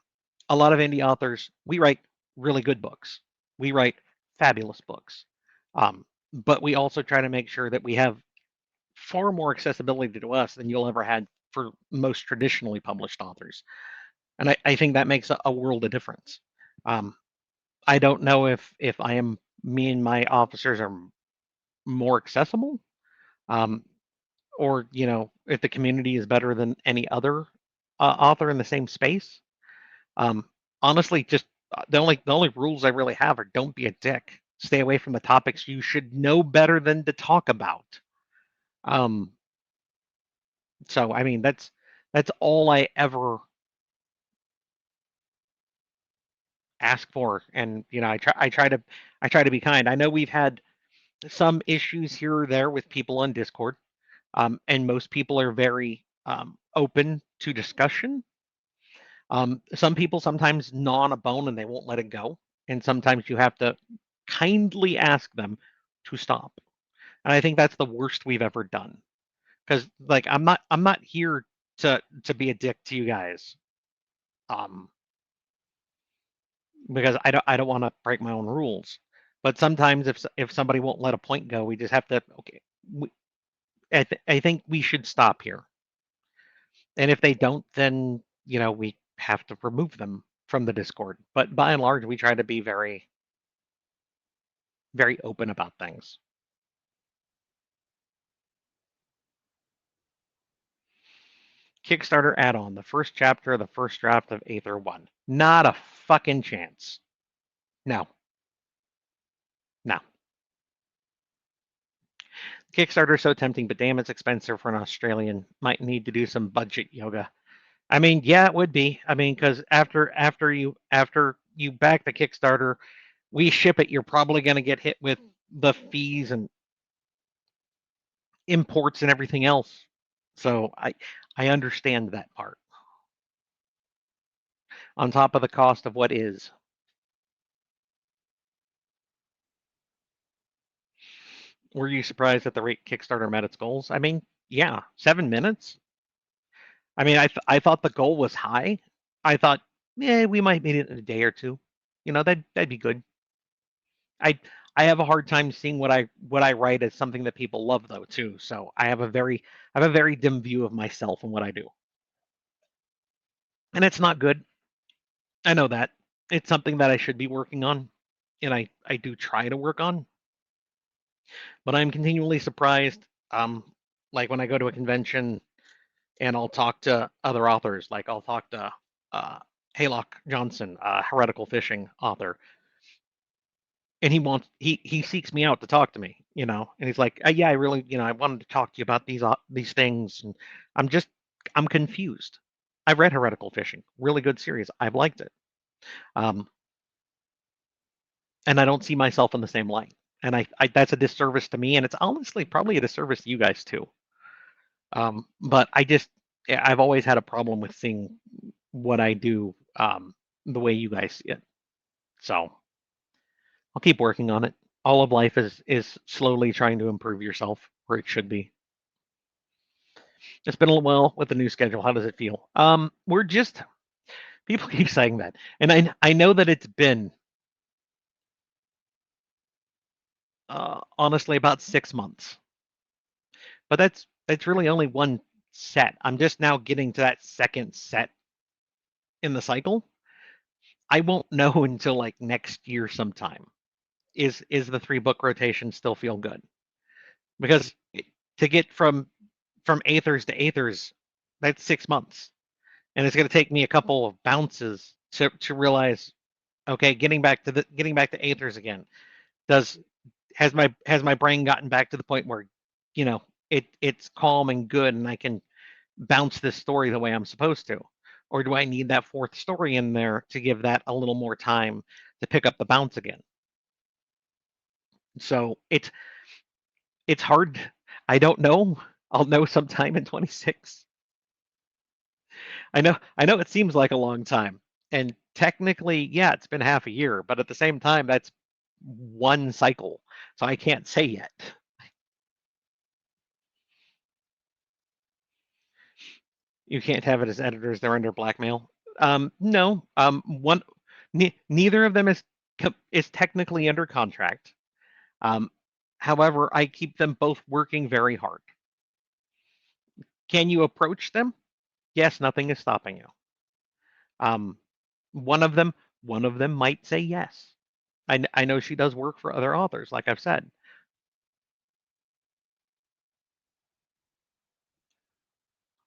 a lot of indie authors, we write really good books. We write fabulous books. But we also try to make sure that we have far more accessibility to us than you'll ever had for most traditionally published authors. And I think that makes a world of difference. Um, I don't know if I am me and my officers are more accessible, um, or if the community is better than any other author in the same space. Um, honestly, just the only rules I really have are don't be a dick. Stay away from the topics you should know better than to talk about. Um, so I mean that's all I ever ask for, and I try to be kind. I know we've had some issues here or there with people on Discord, and most people are very open to discussion. Some people sometimes gnaw on a bone and they won't let it go, and sometimes you have to kindly ask them to stop. And I think that's the worst we've ever done. Because like I'm not here to be a dick to you guys. Um, because I don't want to break my own rules. But sometimes if somebody won't let a point go, we just have to okay. I think we should stop here. And if they don't, then we have to remove them from the Discord. But by and large, we try to be very very open about things. Kickstarter add-on, the first chapter of the first draft of Aether 1. Not a fucking chance. No. No. Kickstarter is so tempting, but damn, it's expensive for an Australian. Might need to do some budget yoga. I mean, yeah, it would be. I mean, because after you back the Kickstarter, we ship it. You're probably going to get hit with the fees and imports and everything else. So I understand that part. On top of the cost of what is. Were you surprised at the rate Kickstarter met its goals? I mean, yeah, 7 minutes. I mean, I thought the goal was high. I thought, yeah, we might meet it in a day or two. You know, that'd be good. I I have a hard time seeing what I write as something that people love though too. So I have a very dim view of myself and what I do. And it's not good. I know that. It's something that I should be working on, and I do try to work on. But I'm continually surprised. Like when I go to a convention and I'll talk to other authors, like I'll talk to Haylock Johnson, heretical fishing author, and he seeks me out to talk to me, you know, and he's like, yeah, I really, you know, I wanted to talk to you about these things, and I'm confused. I've read Heretical Fishing, really good series. I've liked it, um, and I don't see myself in the same light, and I that's a disservice to me, and it's honestly probably a disservice to you guys too. But I've always had a problem with seeing what I do the way you guys see it, so I'll keep working on it. All of life is slowly trying to improve yourself where it should be. It's been a little while with the new schedule. How does it feel? We're just people keep saying that, and I know that it's been honestly about 6 months, but that's really only one set. I'm just now getting to that second set in the cycle. I won't know until like next year sometime. Is the 3 book rotation still feel good? Because to get from Aethers to Aethers, that's 6 months, and it's going to take me a couple of bounces to realize, okay, getting back to Aethers again. Has my brain gotten back to the point where, you know, it's calm and good, and I can bounce this story the way I'm supposed to, or do I need that 4th story in there to give that a little more time to pick up the bounce again? So it's hard. I don't know. I'll know sometime in 26. I know it seems like a long time. And technically, yeah, it's been half a year, but at the same time, that's one cycle. So I can't say yet. You can't have it as editors, they're under blackmail. No. Neither of them is technically under contract. However, I keep them both working very hard. Can you approach them? Yes, nothing is stopping you. Um, one of them might say yes. I know she does work for other authors, like I've said.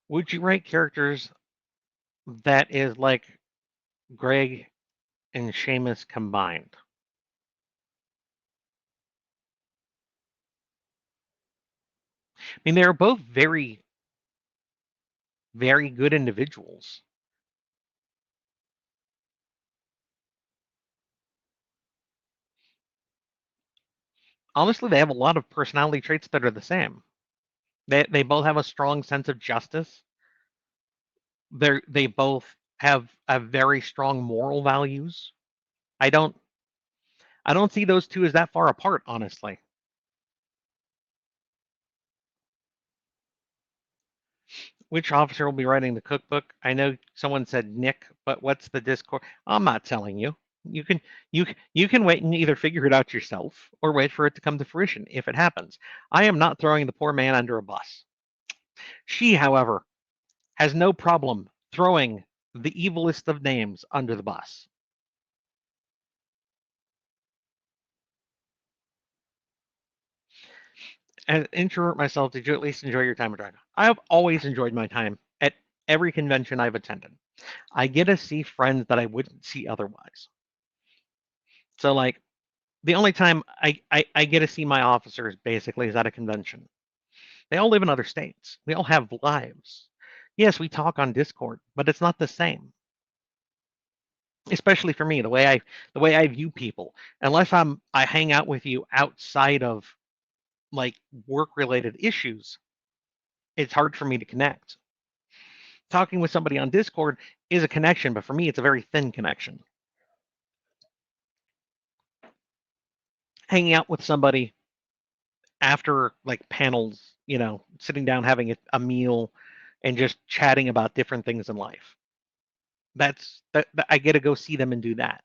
Would you write characters that is like Greg and Seamus combined? I mean, they're both very, very good individuals. Honestly, they have a lot of personality traits that are the same. They both have a strong sense of justice. They both have a very strong moral values. I don't see those two as that far apart, honestly. Which officer will be writing the cookbook? I know someone said Nick, but what's the Discord? I'm not telling you. You can you can wait and either figure it out yourself or wait for it to come to fruition if it happens. I am not throwing the poor man under a bus. She, however, has no problem throwing the evilest of names under the bus. an introvert myself, did you at least enjoy your time at Dragon? I've always enjoyed my time at every convention I've attended. I get to see friends that I wouldn't see otherwise. So like the only time I get to see my officers basically is at a convention. They all live in other states. We all have lives. Yes, we talk on Discord, but it's not the same. Especially for me, the way I view people. Unless I hang out with you outside of like work related issues, it's hard for me to connect. Talking with somebody on Discord is a connection, but for me, it's a very thin connection. Hanging out with somebody after like panels, sitting down having a meal and just chatting about different things in life. That I get to go see them and do that.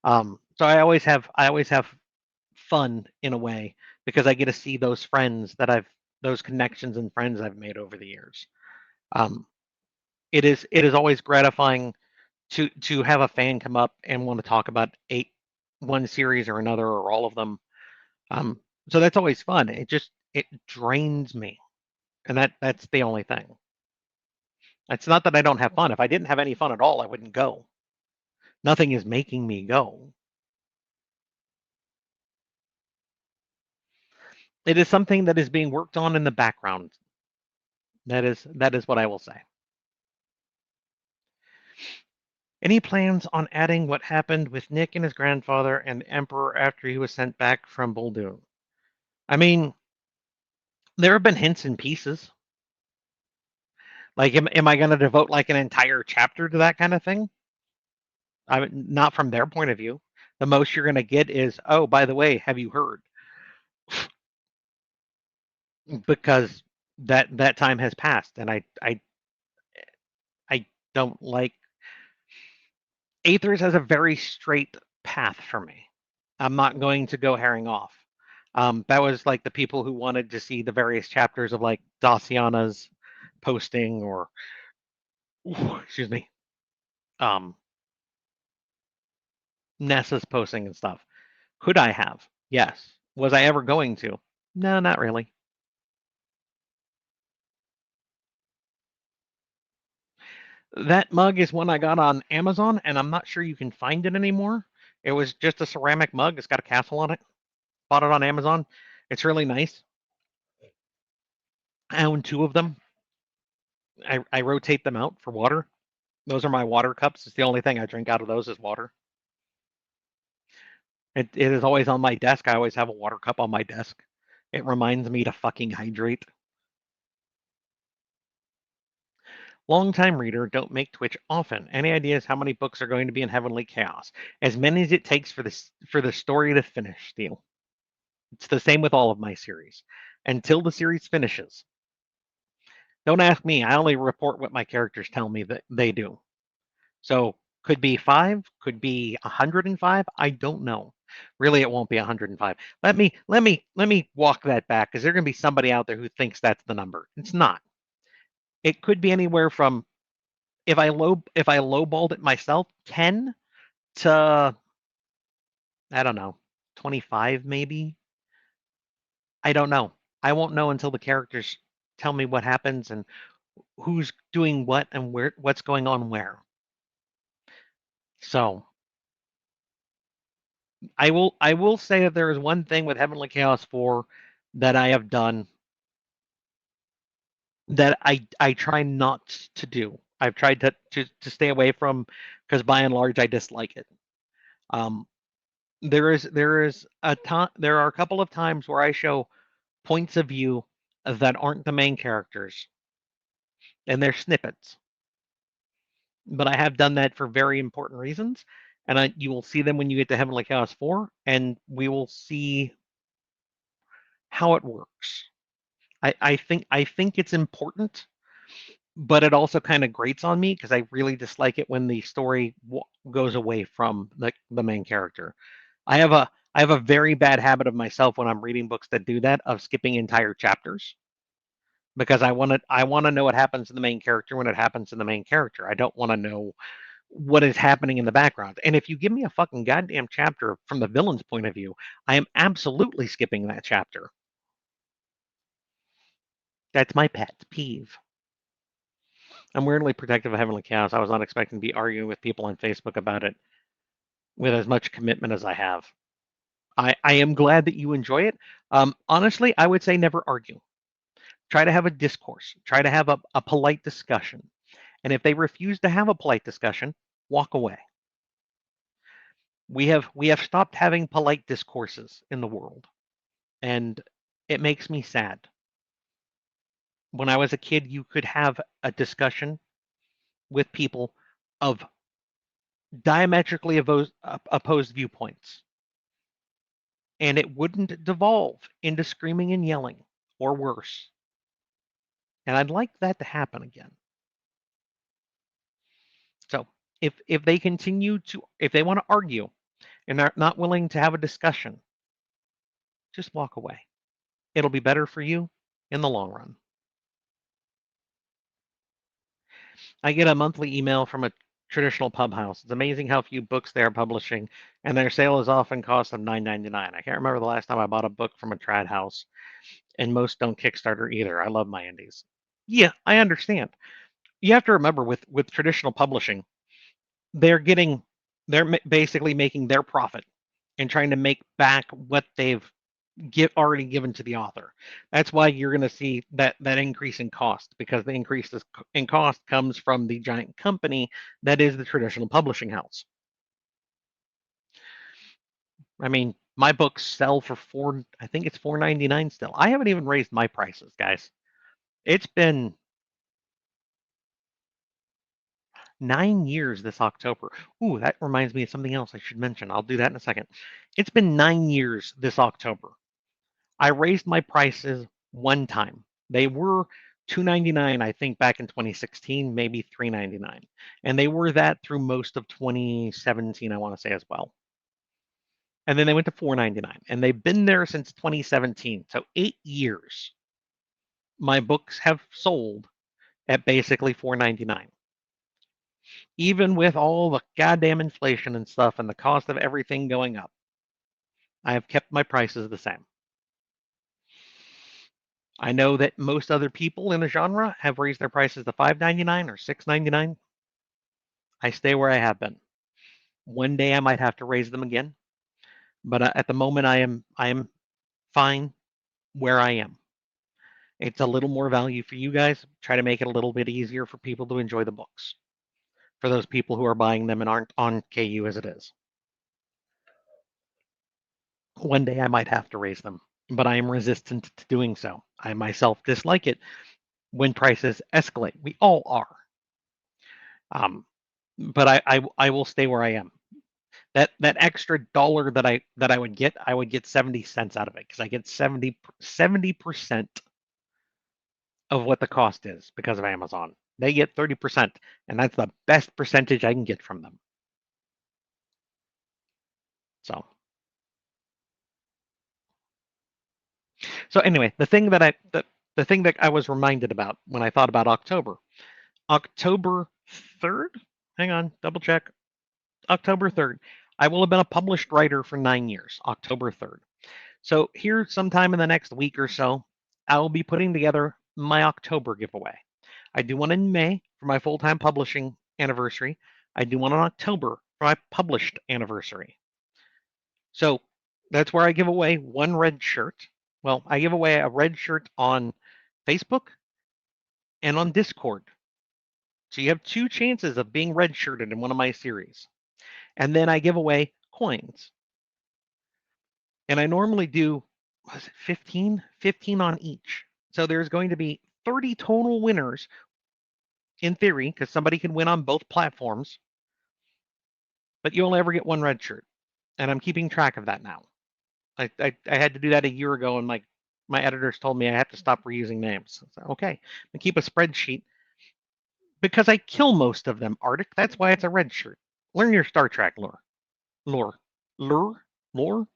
So I always have fun in a way because I get to see those friends those connections and friends I've made over the years. Um, it is always gratifying to have a fan come up and want to talk about one series or another or all of them. Um, so that's always fun. It drains me, and that's the only thing. It's not that I don't have fun. If I didn't have any fun at all, I wouldn't go. Nothing is making me go. It is something that is being worked on in the background. That is what I will say. Any plans on adding what happened with Nick and his grandfather and the Emperor after he was sent back from Buldoon? I mean, there have been hints and pieces. Like, am I going to devote like an entire chapter to that kind of thing? Not from their point of view. The most you're going to get is, oh, by the way, have you heard? Because that time has passed, and I don't like. Aethers has a very straight path for me. I'm not going to go herring off. That was like the people who wanted to see the various chapters of like Daciana's posting or, excuse me, um, Nessa's posting and stuff. Could I have? Yes. Was I ever going to? No, not really. That mug is one I got on Amazon, and I'm not sure you can find it anymore. It was just a ceramic mug. It's got a castle on it. Bought it on Amazon. It's really nice. I own two of them. I rotate them out for water. Those are my water cups. It's the only thing I drink out of those is water. It is always on my desk. I always have a water cup on my desk. It reminds me to fucking hydrate. Long-time reader, don't make Twitch often. Any ideas how many books are going to be in Heavenly Chaos? As many as it takes for the story to finish, Steel. It's the same with all of my series. Until the series finishes. Don't ask me. I only report what my characters tell me that they do. So could be 5, could be 105. I don't know. Really, it won't be 105. Let me walk that back because there's going to be somebody out there who thinks that's the number. It's not. It could be anywhere from if I lowballed it myself, 10 to I don't know, 25 maybe. I don't know. I won't know until the characters tell me what happens and who's doing what and what's going on where. So I will say that there is one thing with Heavenly Chaos 4 that I have done that I try not to do. I've tried to stay away from because by and large I dislike it. There are a couple of times where I show points of view that aren't the main characters, and they're snippets. But I have done that for very important reasons, and you will see them when you get to Heavenly Chaos 4, and we will see how it works. I think it's important, but it also kind of grates on me because I really dislike it when the story goes away from the main character. I have a very bad habit of myself when I'm reading books that do that of skipping entire chapters because I want to know what happens to the main character when it happens to the main character. I don't want to know what is happening in the background. And if you give me a fucking goddamn chapter from the villain's point of view, I am absolutely skipping that chapter. That's my pet peeve. I'm weirdly protective of Heavenly Chaos. I was not expecting to be arguing with people on Facebook about it with as much commitment as I have. I am glad that you enjoy it. Honestly, I would say never argue. Try to have a discourse. Try to have a polite discussion. And if they refuse to have a polite discussion, walk away. We have stopped having polite discourses in the world, and it makes me sad. When I was a kid, you could have a discussion with people of diametrically opposed viewpoints, and it wouldn't devolve into screaming and yelling or worse. And I'd like that to happen again. So if they continue to, if they want to argue and are not willing to have a discussion, just walk away. It'll be better for you in the long run. I get a monthly email from a traditional pub house. It's amazing how few books they are publishing, and their sale is often cost them $9.99. I can't remember the last time I bought a book from a trad house, and most don't Kickstarter either. I love my indies. Yeah, I understand. You have to remember with traditional publishing, they're basically making their profit and trying to make back what they've already given to the author. That's why you're going to see that increase in cost, because the increase in cost comes from the giant company that is the traditional publishing house. I mean, my books sell for I think it's $4.99 still. I haven't even raised my prices, guys. It's been 9 years this October. Ooh, that reminds me of something else I should mention. I'll do that in a second. It's been 9 years this October. I raised my prices one time. They were $2.99, I think, back in 2016, maybe $3.99, and they were that through most of 2017, I want to say, as well. And then they went to $4.99, and they've been there since 2017. So 8 years, my books have sold at basically $4.99. Even with all the goddamn inflation and stuff and the cost of everything going up, I have kept my prices the same. I know that most other people in the genre have raised their prices to $5.99 or $6.99. I stay where I have been. One day I might have to raise them again, but at the moment I am fine where I am. It's a little more value for you guys. Try to make it a little bit easier for people to enjoy the books, for those people who are buying them and aren't on KU as it is. One day I might have to raise them, but I am resistant to doing so. I myself dislike it when prices escalate. We all are. But I will stay where I am. That extra dollar that I would get 70 cents out of it, because I get 70% of what the cost is because of Amazon. They get 30%, and that's the best percentage I can get from them. So anyway, the thing that I was reminded about when I thought about October 3rd, hang on, double check. October 3rd. I will have been a published writer for 9 years, October 3rd. So here sometime in the next week or so, I will be putting together my October giveaway. I do one in May for my full-time publishing anniversary. I do one in October for my published anniversary. So that's where I give away one red shirt. Well, I give away a red shirt on Facebook and on Discord. So you have 2 chances of being red-shirted in one of my series. And then I give away coins. And I normally do, was it 15? 15 on each. So there's going to be 30 total winners in theory, because somebody can win on both platforms. But you only ever get one red shirt. And I'm keeping track of that now. I had to do that a year ago, and my editors told me I have to stop reusing names. So, okay, I keep a spreadsheet because I kill most of them, Arctic. That's why it's a red shirt. Learn your Star Trek lore. Lore.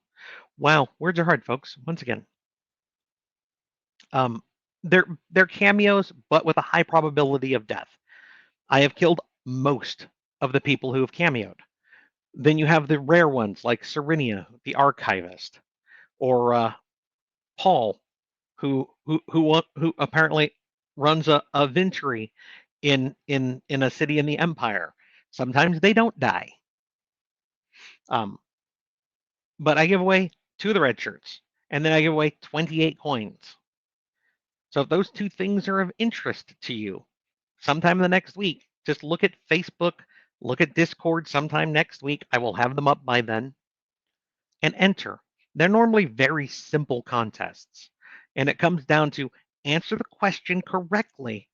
Wow, words are hard, folks. Once again, they're cameos, but with a high probability of death. I have killed most of the people who have cameoed. Then you have the rare ones like Serenia, the Archivist, or Paul, who apparently runs a Venturi in a city in the Empire. Sometimes they don't die. Um, but I give away 2 of the red shirts, and then I give away 28 coins. So if those 2 things are of interest to you, sometime in the next week, just look at Facebook, look at Discord sometime next week. I will have them up by then, and enter. They're normally very simple contests, and it comes down to answer the question correctly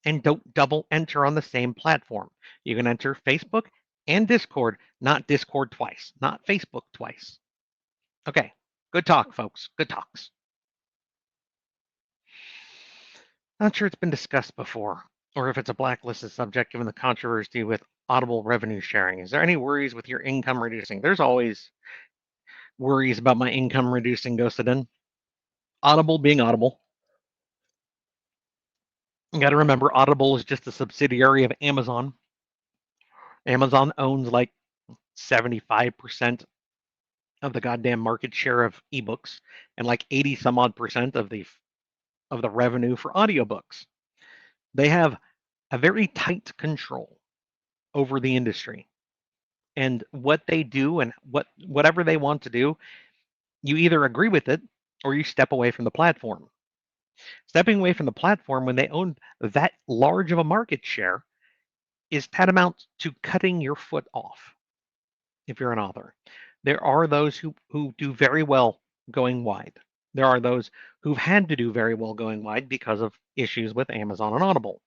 and don't double enter on the same platform. You can enter Facebook and Discord, not Discord twice, not Facebook twice. Okay, good talk, folks. Good talks. Not sure it's been discussed before, or if it's a blacklisted subject given the controversy with Audible revenue sharing. Is there any worries with your income reducing? There's always worries about my income reducing, Ghosted in. Audible being Audible. You got to remember, Audible is just a subsidiary of Amazon. Amazon owns like 75% of the goddamn market share of ebooks and like 80 some odd percent of the revenue for audiobooks. They have a very tight control over the industry. And what they do and whatever they want to do, you either agree with it or you step away from the platform. Stepping away from the platform when they own that large of a market share is tantamount to cutting your foot off if you're an author. There are those who do very well going wide. There are those who've had to do very well going wide because of issues with Amazon and Audible.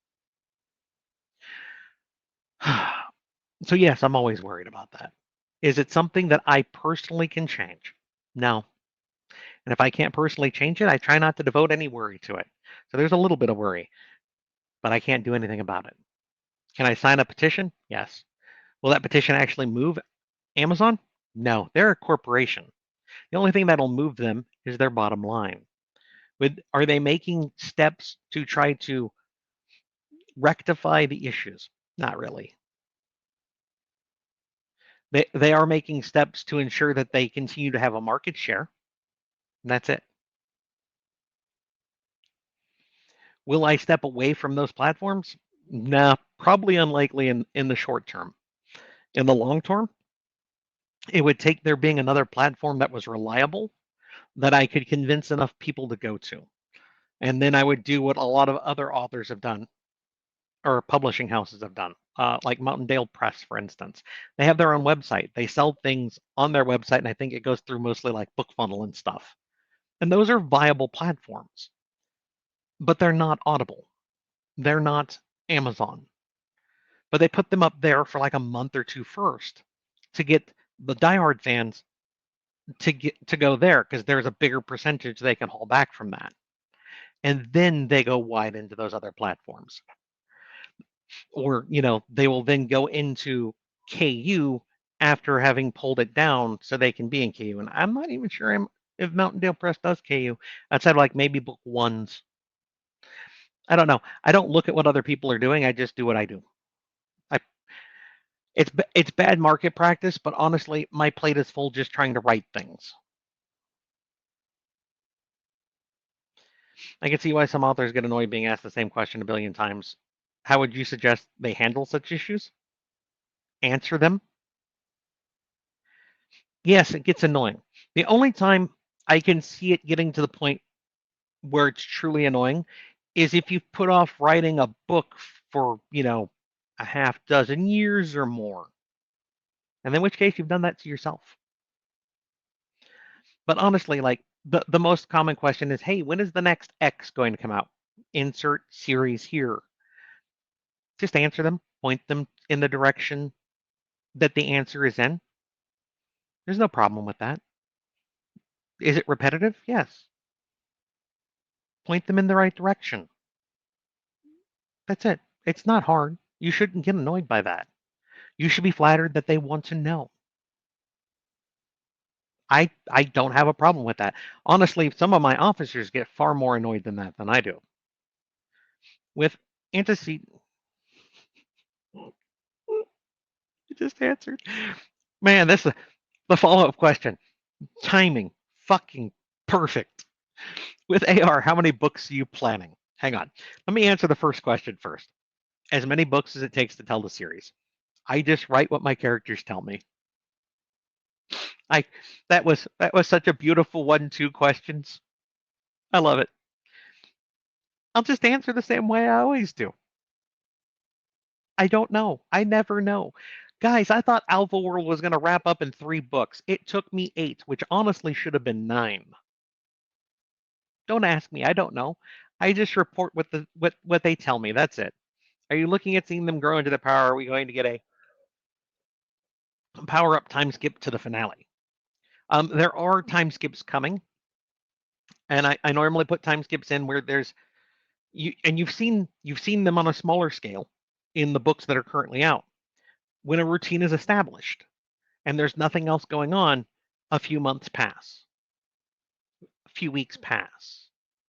So yes, I'm always worried about that. Is it something that I personally can change? No. And if I can't personally change it, I try not to devote any worry to it. So there's a little bit of worry, but I can't do anything about it. Can I sign a petition? Yes. Will that petition actually move Amazon? No. They're a corporation. The only thing that'll move them is their bottom line. Are they making steps to try to rectify the issues? Not really. They are making steps to ensure that they continue to have a market share. And that's it. Will I step away from those platforms? Nah, probably unlikely in the short term. In the long term, it would take there being another platform that was reliable that I could convince enough people to go to. And then I would do what a lot of other authors have done or publishing houses have done, like Mountaindale Press, for instance. They have their own website. They sell things on their website, and I think it goes through mostly like BookFunnel and stuff. And those are viable platforms, but they're not Audible. They're not Amazon. But they put them up there for like a month or two first to get the diehard fans to go there because there's a bigger percentage they can haul back from that. And then they go wide into those other platforms. Or, they will then go into KU after having pulled it down so they can be in KU. And I'm not even sure if Mountaindale Press does KU outside of like maybe book ones. I don't know. I don't look at what other people are doing. I just do what I do. It's bad market practice, but honestly, my plate is full just trying to write things. I can see why some authors get annoyed being asked the same question a billion times. How would you suggest they handle such issues? Answer them? Yes, it gets annoying. The only time I can see it getting to the point where it's truly annoying is if you put off writing a book for, a half dozen years or more. And in which case you've done that to yourself. But honestly, like the most common question is, hey, when is the next X going to come out? Insert series here. Just answer them, point them in the direction that the answer is in. There's no problem with that. Is it repetitive? Yes. Point them in the right direction. That's it. It's not hard. You shouldn't get annoyed by that. You should be flattered that they want to know. I don't have a problem with that. Honestly, some of my officers get far more annoyed than that than I do. With antecedent, you just answered. Man, this is the follow-up question. Timing, fucking perfect. With AR, how many books are you planning? Hang on. Let me answer the first question first. As many books as it takes to tell the series. I just write what my characters tell me. I that was such a beautiful 1-2 questions. I love it. I'll just answer the same way I always do. I don't know. I never know. Guys, I thought Alpha World was going to wrap up in 3 books. It took me 8, which honestly should have been 9. Don't ask me. I don't know. I just report what they tell me. That's it. Are you looking at seeing them grow into the power? Are we going to get a power up time skip to the finale? There are time skips coming, and I normally put time skips in where there's you've seen them on a smaller scale in the books that are currently out. When a routine is established and there's nothing else going on, a few months pass, a few weeks pass,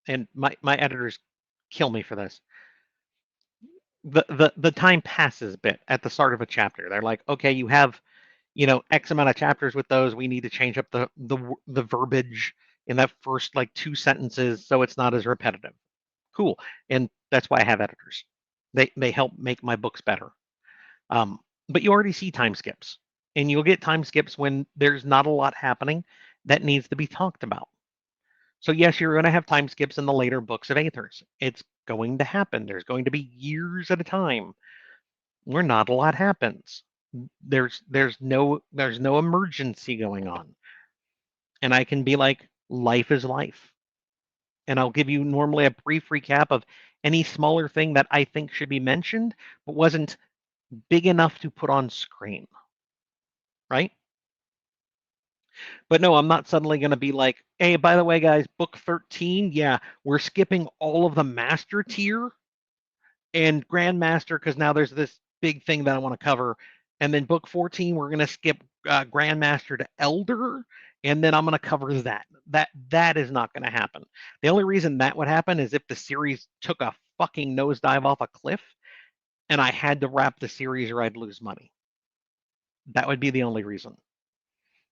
and my editors kill me for this. The time passes a bit at the start of a chapter. They're like, okay, you have X amount of chapters with those. We need to change up the verbiage in that first like 2 sentences so it's not as repetitive. Cool. And that's why I have editors. They help make my books better. But you already see time skips, and you'll get time skips when there's not a lot happening that needs to be talked about. So yes, you're going to have time skips in the later books of Aethers. It's going to happen. There's going to be years at a time where not a lot happens. There's no emergency going on, and I can be like, life is life, and I'll give you normally a brief recap of any smaller thing that I think should be mentioned but wasn't big enough to put on screen, right? But no, I'm not suddenly going to be like, hey, by the way, guys, book 13, yeah, we're skipping all of the master tier and grandmaster because now there's this big thing that I want to cover. And then book 14, we're going to skip grandmaster to elder, and then I'm going to cover that. That is not going to happen. The only reason that would happen is if the series took a fucking nosedive off a cliff and I had to wrap the series or I'd lose money. That would be the only reason.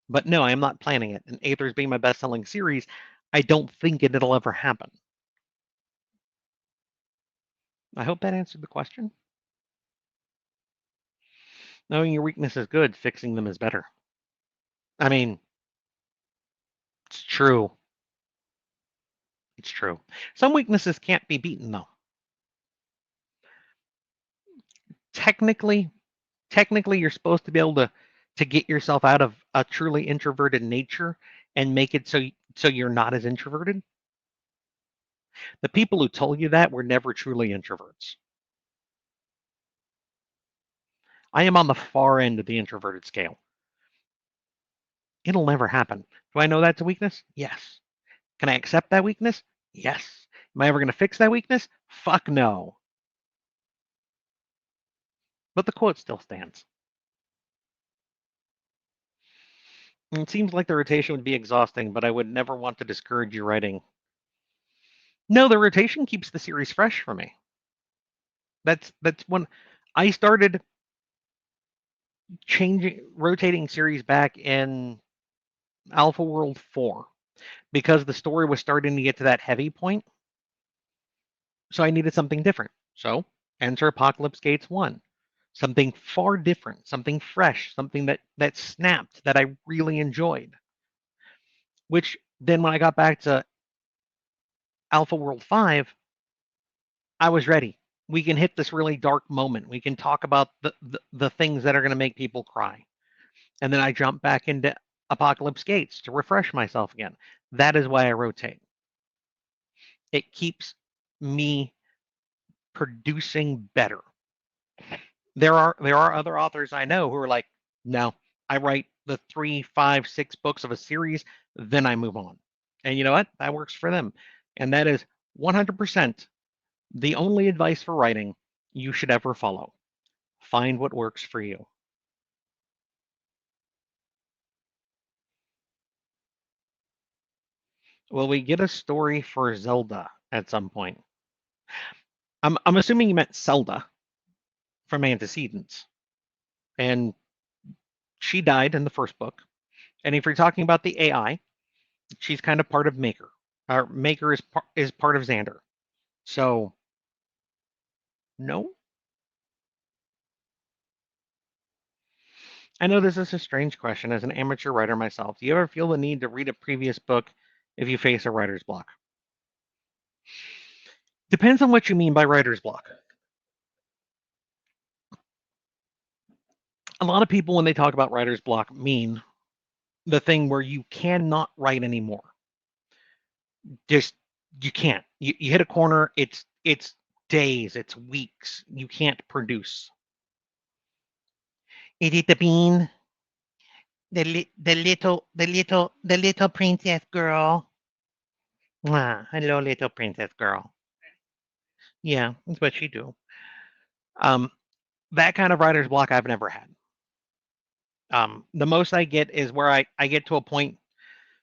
But no, I am not planning it. And Aethers being my best-selling series, I don't think it'll ever happen. I hope that answered the question. Knowing your weakness is good, fixing them is better. I mean, it's true. It's true. Some weaknesses can't be beaten, though. Technically, you're supposed to be able to get yourself out of a truly introverted nature and make it so you're not as introverted. The people who told you that were never truly introverts. I am on the far end of the introverted scale. It'll never happen. Do I know that's a weakness? Yes. Can I accept that weakness? Yes. Am I ever going to fix that weakness? Fuck no. But the quote still stands. And it seems like the rotation would be exhausting, but I would never want to discourage your writing. No, the rotation keeps the series fresh for me. That's when I started rotating series back in Alpha World 4 because the story was starting to get to that heavy point. So I needed something different. So enter Apocalypse Gates 1. Something far different, something fresh, something that snapped, that I really enjoyed. Which then when I got back to Alpha World 5, I was ready. We can hit this really dark moment. We can talk about the things that are going to make people cry. And then I jump back into Apocalypse Gates to refresh myself again. That is why I rotate. It keeps me producing better. There are other authors I know who are like, no, I write the 3, 5, 6 books of a series, then I move on. And you know what? That works for them. And that is 100% the only advice for writing you should ever follow. Find what works for you. Will we get a story for Zelda at some point? I'm assuming you meant Zelda from Antecedents. And she died in the first book. And if you're talking about the AI, she's kind of part of Maker. Our maker is part of Xander. So, no. I know this is a strange question as an amateur writer myself. Do you ever feel the need to read a previous book if you face a writer's block? Depends on what you mean by writer's block. A lot of people, when they talk about writer's block, mean the thing where you cannot write anymore. Just you can't. You hit a corner. It's days. It's weeks. You can't produce. Edith the Bean, the little princess girl. Hello, little princess girl. Yeah, that's what she do. That kind of writer's block I've never had. The most I get is where I get to a point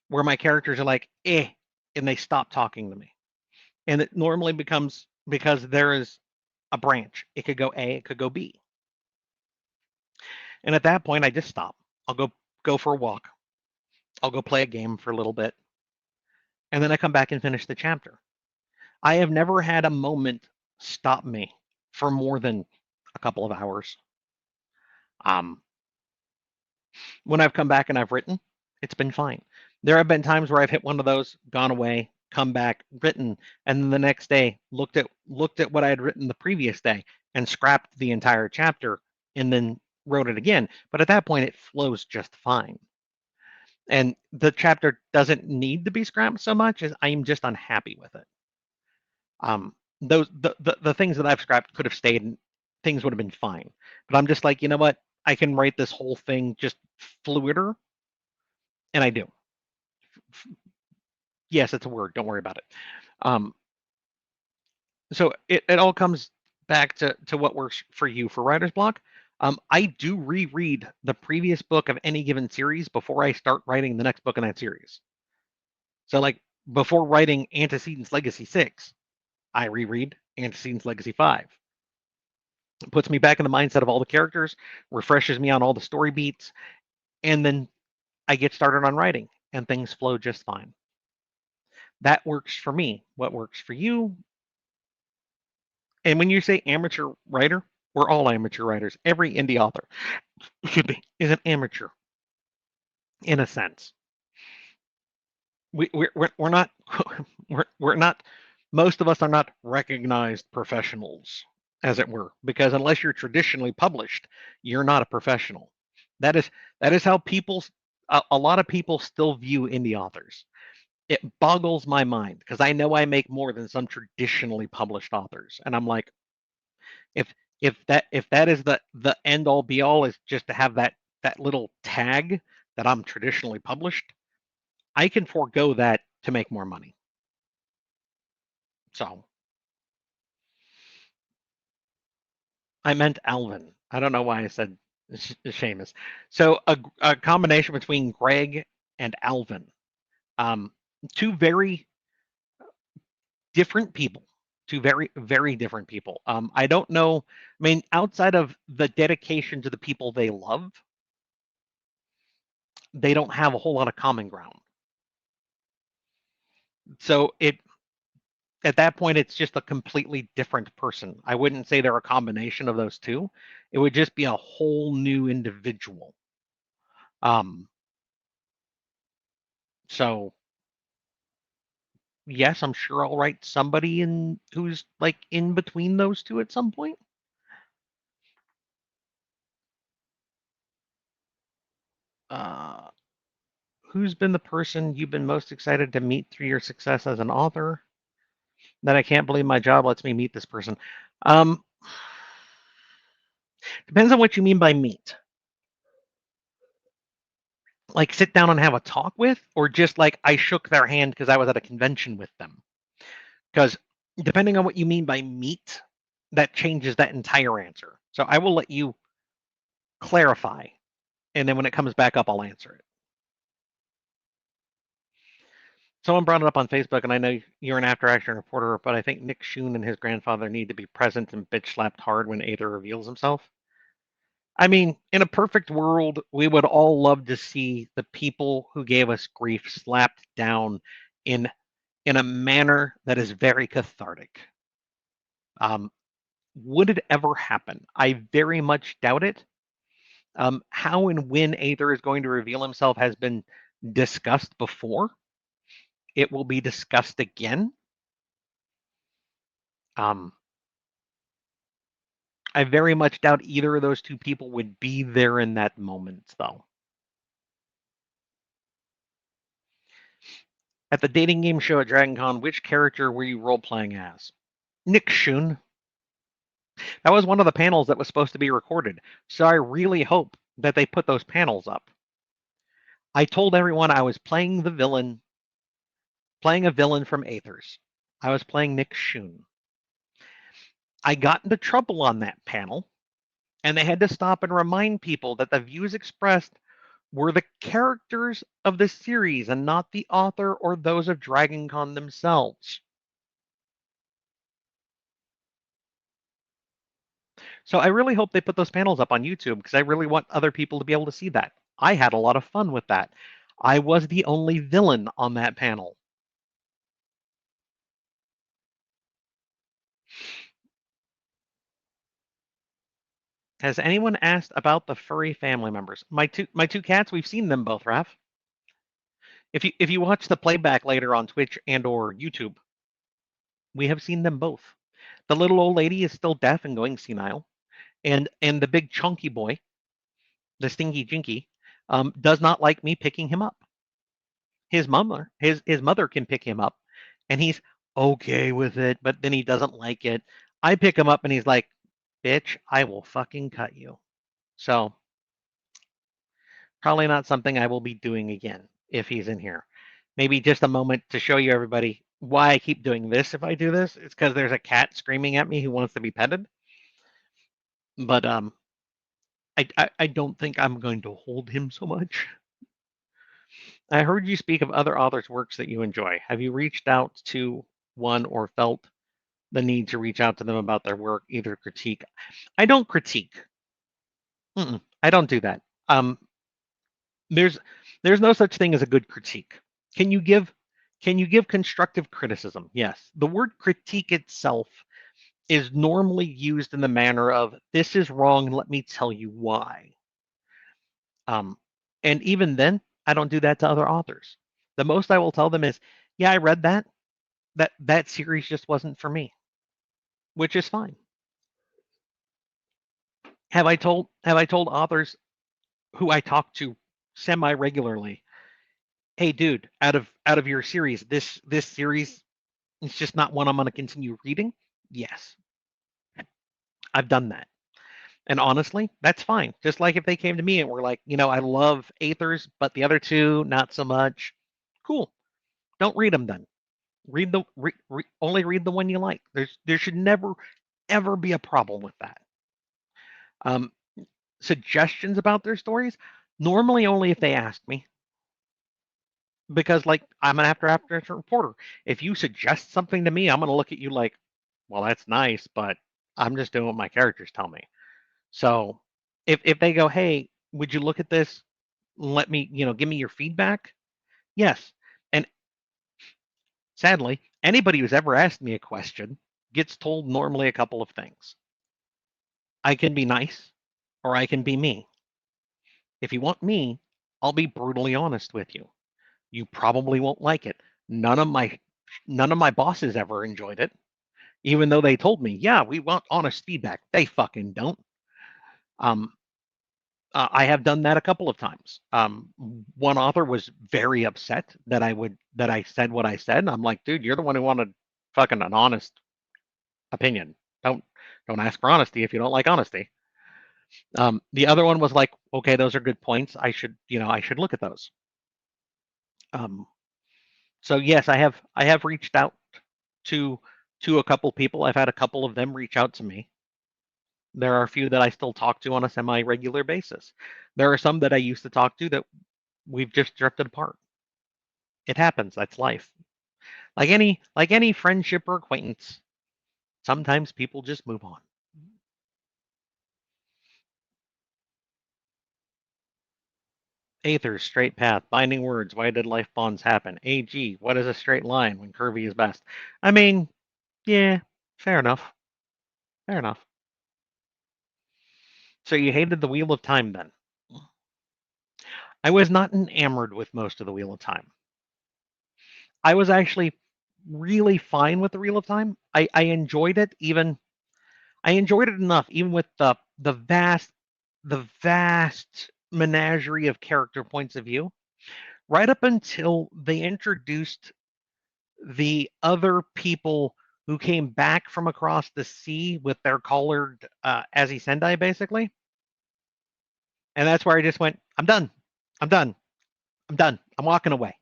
where my characters are like, and they stop talking to me. And it normally becomes because there is a branch. It could go A, it could go B. And at that point, I just stop. I'll go for a walk. I'll go play a game for a little bit. And then I come back and finish the chapter. I have never had a moment stop me for more than a couple of hours. When I've come back and I've written, it's been fine. There have been times where I've hit one of those, gone away, come back, written, and then the next day looked at what I had written the previous day and scrapped the entire chapter and then wrote it again. But at that point, it flows just fine. And the chapter doesn't need to be scrapped so much as I'm just unhappy with it. Those the things that I've scrapped could have stayed and things would have been fine. But I'm just like, you know what? I can write this whole thing just fluider, and I do. Yes, it's a word. Don't worry about it. So it all comes back to what works for you for writer's block. I do reread the previous book of any given series before I start writing the next book in that series. So, like, before writing Antecedents Legacy 6, I reread Antecedents Legacy 5. It puts me back in the mindset of all the characters, refreshes me on all the story beats, and then I get started on writing, and things flow just fine. That works for me. What works for you? And when you say amateur writer, we're all amateur writers. Every indie author, is an amateur in a sense. We're not we're not. Most of us are not recognized professionals, as it were, because unless you're traditionally published, you're not a professional. That is how a lot of people still view indie authors. It boggles my mind because I know I make more than some traditionally published authors, and I'm like, if if that is the end all be all is just to have that little tag that I'm traditionally published, I can forego that to make more money. So I meant Alvin. I don't know why I said Seamus. So a combination between Greg and Alvin. Two very different people. Two very, very different people. I don't know. I mean, outside of the dedication to the people they love, they don't have a whole lot of common ground. So at that point, it's just a completely different person. I wouldn't say they're a combination of those two. It would just be a whole new individual. So yes, I'm sure I'll write somebody in who's like in between those two at some point. Who's been the person you've been most excited to meet through your success as an author? That I can't believe my job lets me meet this person. Depends on what you mean by meet. Like sit down and have a talk with, or just like I shook their hand because I was at a convention with them. Because depending on what you mean by meet, that changes that entire answer. So I will let you clarify, and then when it comes back up, I'll answer it. Someone brought it up on Facebook, and I know you're an after-action reporter, but I think Nick Shun and his grandfather need to be present and bitch-slapped hard when Aether reveals himself. I mean, in a perfect world, we would all love to see the people who gave us grief slapped down in in a manner that is very cathartic. Would it ever happen? I very much doubt it. How and when Aether is going to reveal himself has been discussed before. It will be discussed again. I very much doubt either of those two people would be there in that moment, though. At the dating game show at DragonCon, which character were you role-playing as? Nick Shun. That was one of the panels that was supposed to be recorded, so I really hope that they put those panels up. I told everyone I was playing a villain from Aethers. I was playing Nick Shun. I got into trouble on that panel, and they had to stop and remind people that the views expressed were the characters of the series and not the author or those of DragonCon themselves. So I really hope they put those panels up on YouTube because I really want other people to be able to see that. I had a lot of fun with that. I was the only villain on that panel. Has anyone asked about the furry family members? My two cats, we've seen them both, Raph. If you watch the playback later on Twitch and or YouTube, we have seen them both. The little old lady is still deaf and going senile, and the big chunky boy, the stinky jinky, does not like me picking him up. His mother can pick him up, and he's okay with it, but then he doesn't like it. I pick him up, and he's like, "Bitch, I will fucking cut you." So probably not something I will be doing again if he's in here. Maybe just a moment to show you everybody why I keep doing this. If I do this, it's because there's a cat screaming at me who wants to be petted. But I don't think I'm going to hold him so much. I heard you speak of other authors' works that you enjoy. Have you reached out to one or felt the need to reach out to them about their work, either critique? I don't critique. I don't do that. There's no such thing as a good critique. Can you give constructive criticism? Yes. The word critique itself is normally used in the manner of this is wrong, let me tell you why. And even then, I don't do that to other authors. The most I will tell them is, yeah, I read that. That series just wasn't for me, which is fine. Have I told authors who I talk to semi-regularly, hey dude, out of your series, this series is just not one I'm going to continue reading? Yes. I've done that. And honestly, that's fine. Just like if they came to me and were like, I love Aethers, but the other two, not so much. Cool. Don't read them then. Only read the one you like. There should never ever be a problem with that. Suggestions about their stories, normally only if they ask me. Because like I'm an after reporter. If you suggest something to me, I'm gonna look at you like, well, that's nice, but I'm just doing what my characters tell me. So if they go, hey, would you look at this? Let me, give me your feedback. Yes. And sadly, anybody who's ever asked me a question gets told normally a couple of things. I can be nice or I can be me. If you want me, I'll be brutally honest with you. You probably won't like it. None of my bosses ever enjoyed it, even though they told me, yeah, we want honest feedback. They fucking don't. I have done that a couple of times. One author was very upset that I said what I said. And I'm like, dude, you're the one who wanted fucking an honest opinion. Don't ask for honesty if you don't like honesty. The other one was like, okay, those are good points. I should look at those. So yes, I have reached out to a couple people. I've had a couple of them reach out to me. There are a few that I still talk to on a semi-regular basis. There are some that I used to talk to that we've just drifted apart. It happens. That's life. Like any friendship or acquaintance, sometimes people just move on. Aether's straight path, binding words, why did life bonds happen? AG, what is a straight line when curvy is best? I mean, yeah, fair enough. Fair enough. So you hated the Wheel of Time then? I was not enamored with most of the Wheel of Time. I was actually really fine with the Wheel of Time. I enjoyed it I enjoyed it enough, even with the vast menagerie of character points of view, right up until they introduced the other people who came back from across the sea with their collared Azi Sendai, basically. And that's where I just went, I'm done. I'm done. I'm done. I'm walking away.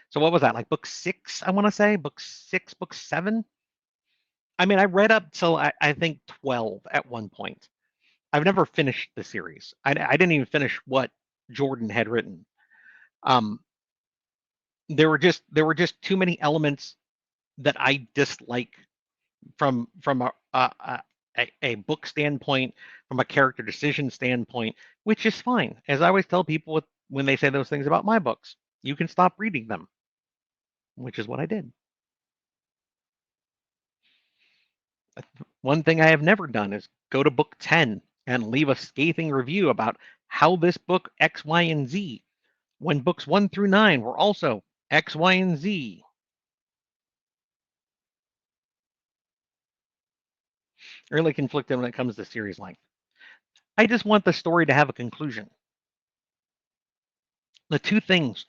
So what was that? Like book 6, I want to say? Book 6, book 7? I mean, I read up till I think 12 at one point. I've never finished the series. I didn't even finish what Jordan had written. Um, there were just too many elements that I dislike from a book standpoint, from a character decision standpoint, which is fine. As I always tell people when they say those things about my books, you can stop reading them, which is what I did. One thing I have never done is go to book 10 and leave a scathing review about how this book X, Y, and Z, when books 1 through 9 were also X, Y, and Z. Really conflicted when it comes to series length. I just want the story to have a conclusion. The two things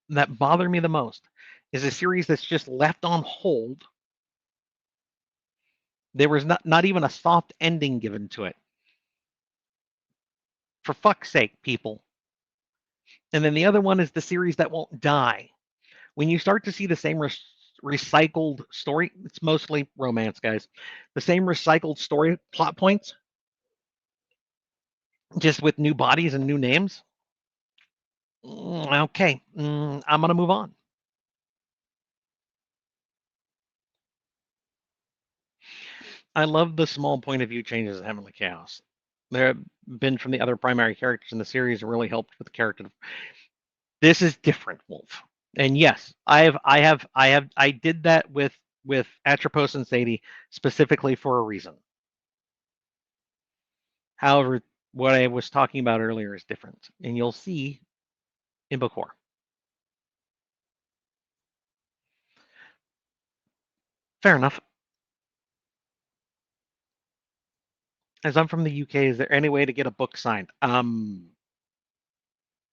that bother me the most is a series that's just left on hold. There was not even a soft ending given to it. For fuck's sake, people. And then the other one is the series that won't die. When you start to see the same recycled story, it's mostly romance, guys. The same recycled story plot points, just with new bodies and new names. Okay, I'm going to move on. I love the small point of view changes in Heavenly Chaos. There have been from the other primary characters in the series and really helped with the character. This is different, Wolf. And yes, I did that with Atropos and Sadie specifically for a reason. However, what I was talking about earlier is different, and you'll see in book 4. Fair enough. As I'm from the UK, is there any way to get a book signed?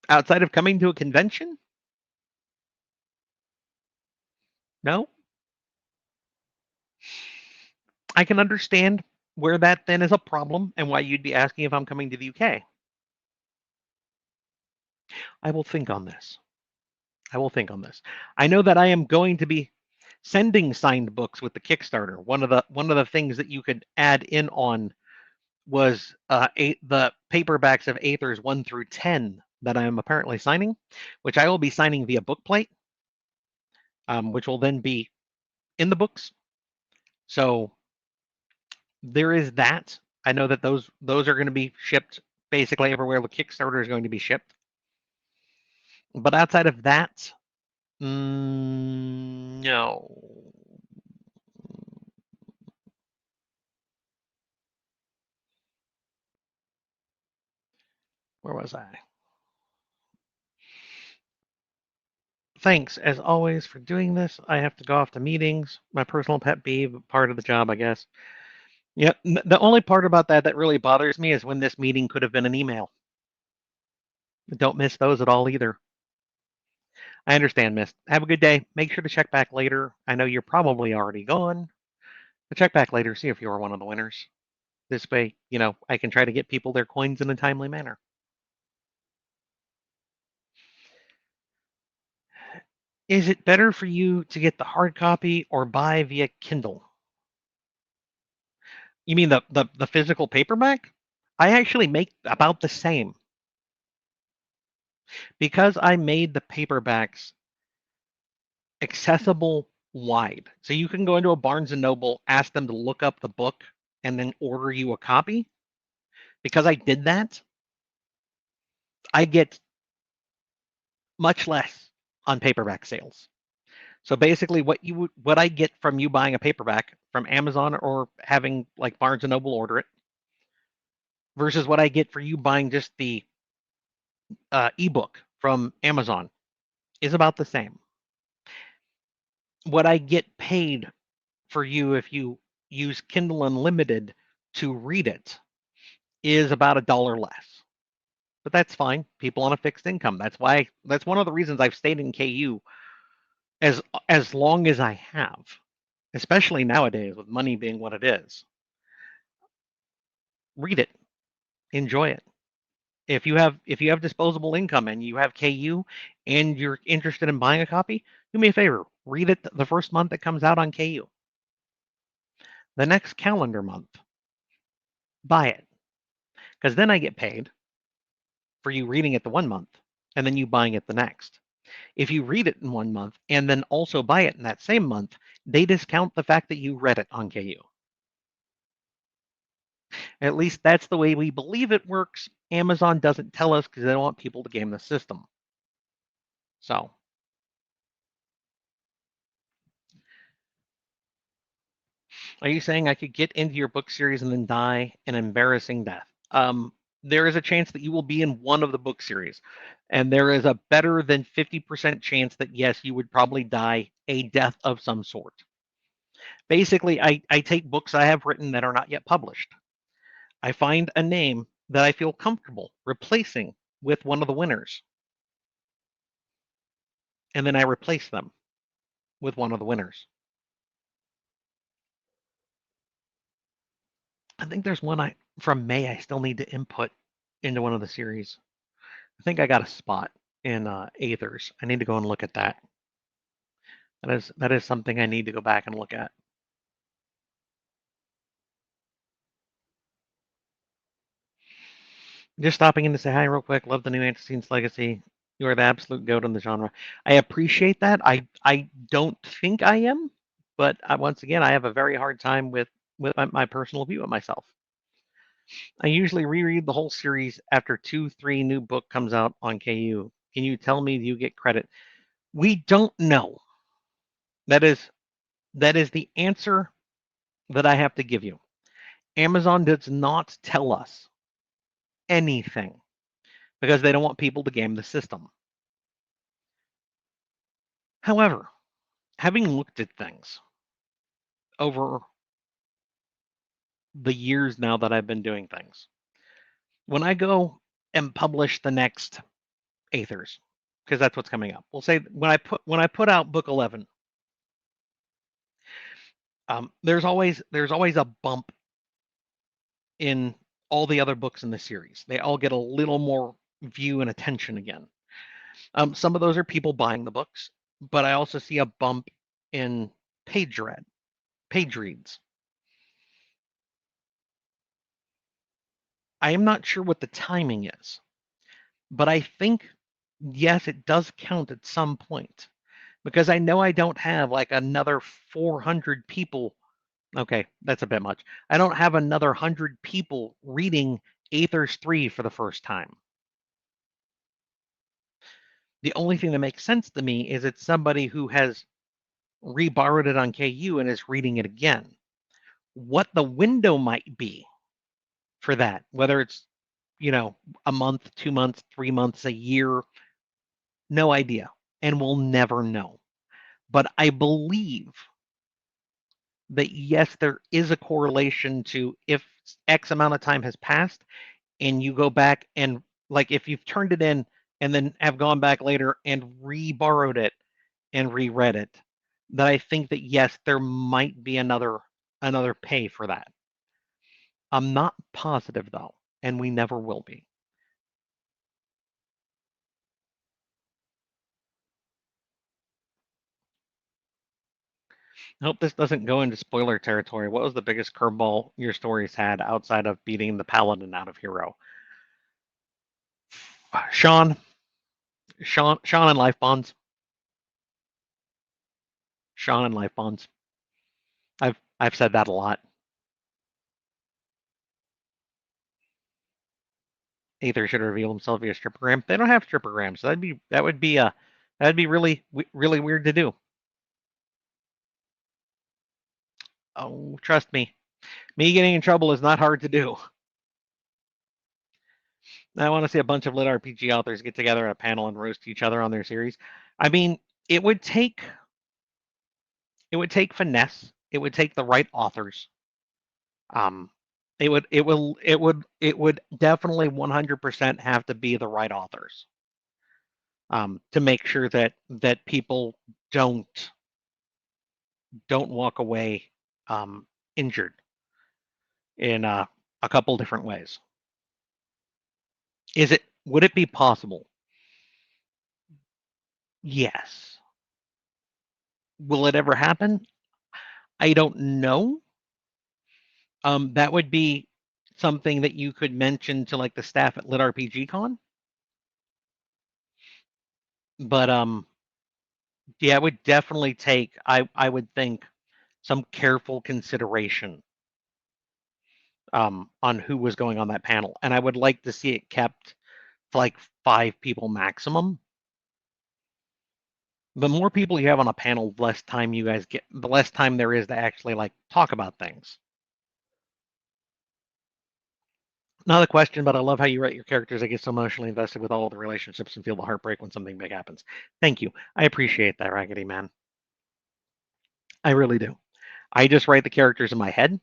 Outside of coming to a convention? No? I can understand where that then is a problem and why you'd be asking if I'm coming to the UK. I will think on this. I will think on this. I know that I am going to be sending signed books with the Kickstarter. One of the things that you could add in on was the paperbacks of Aethers 1 through 10 that I am apparently signing, which I will be signing via bookplate, which will then be in the books. So there is that. I know that those are going to be shipped basically everywhere the Kickstarter is going to be shipped. But outside of that, no. Where was I? Thanks, as always, for doing this. I have to go off to meetings. My personal pet peeve, part of the job, I guess. Yeah, the only part about that really bothers me is when this meeting could have been an email. Don't miss those at all either. I understand, Miss. Have a good day. Make sure to check back later. I know you're probably already gone, but check back later, see if you were one of the winners. This way, I can try to get people their coins in a timely manner. Is it better for you to get the hard copy or buy via Kindle? You mean the physical paperback? I actually make about the same. Because I made the paperbacks accessible wide. So you can go into a Barnes & Noble, ask them to look up the book, and then order you a copy. Because I did that, I get much less on paperback sales. So basically, what I get from you buying a paperback from Amazon or having like Barnes and Noble order it, versus what I get for you buying just the ebook from Amazon is about the same. What I get paid for you if you use Kindle Unlimited to read it is about $1 less. But that's fine. People on a fixed income. That's one of the reasons I've stayed in KU as long as I have, especially nowadays with money being what it is. Read it, enjoy it. If you have disposable income and you have KU and you're interested in buying a copy, do me a favor, read it the first month it comes out on KU. The next calendar month, buy it, because then I get paid for you reading it the 1 month and then you buying it the next. If you read it in 1 month and then also buy it in that same month, they discount the fact that you read it on KU. At least that's the way we believe it works. Amazon doesn't tell us because they don't want people to game the system. So, are you saying I could get into your book series and then die an embarrassing death? There is a chance that you will be in one of the book series, and there is a better than 50% chance that yes, you would probably die a death of some sort. Basically, I take books I have written that are not yet published. I find a name that I feel comfortable replacing with one of the winners, and then I replace them with one of the winners. I think there's one from May I still need to input into one of the series. I think I got a spot in Aethers. I need to go and look at that. That is something I need to go back and look at. Just stopping in to say hi real quick. Love the new Anticine's Legacy. You are the absolute goat in the genre. I appreciate that. I don't think I am, but once again, I have a very hard time with my personal view of myself. I usually reread the whole series after 2-3 new book comes out on KU. Can you tell me you get credit? We don't know. That is the answer that I have to give you. Amazon does not tell us anything because they don't want people to game the system. However, having looked at things over the years now that I've been doing things, when I go and publish the next Aethers, because that's what's coming up. We'll say when I put out book 11, there's always a bump in all the other books in the series. They all get a little more view and attention again. Some of those are people buying the books, but I also see a bump in page reads. I am not sure what the timing is, but I think, yes, it does count at some point because I know I don't have like another 400 people. Okay, that's a bit much. I don't have another 100 people reading Aethers 3 for the first time. The only thing that makes sense to me is it's somebody who has reborrowed it on KU and is reading it again. What the window might be for that, whether it's, a month, 2 months, 3 months, a year, no idea. And we'll never know. But I believe that yes, there is a correlation to if X amount of time has passed and you go back and like if you've turned it in and then have gone back later and reborrowed it and reread it, that I think that yes, there might be another pay for that. I'm not positive though, and we never will be. I hope this doesn't go into spoiler territory. What was the biggest curveball your stories had outside of beating the paladin out of Hero? Sean and life bonds. Sean and life bonds. I've said that a lot. Aether should reveal himself via strippergram. They don't have strippergrams, so that would be really weird to do. Oh, trust me, getting in trouble is not hard to do. I want to see a bunch of lit RPG authors get together at a panel and roast each other on their series. I mean, it would take finesse. It would take the right authors. It would definitely 100% have to be the right authors. To make sure that people don't walk away injured in a couple different ways. Would it be possible? Yes. Will it ever happen? I don't know. That would be something that you could mention to like the staff at Lit RPG Con. But yeah, it would definitely take, I would think, some careful consideration on who was going on that panel, and I would like to see it kept to like 5 people maximum. The more people you have on a panel, the less time you guys get, the less time there is to actually like talk about things. Not a question, but I love how you write your characters. I get so emotionally invested with all the relationships and feel the heartbreak when something big happens. Thank you. I appreciate that, Raggedy Man. I really do. I just write the characters in my head,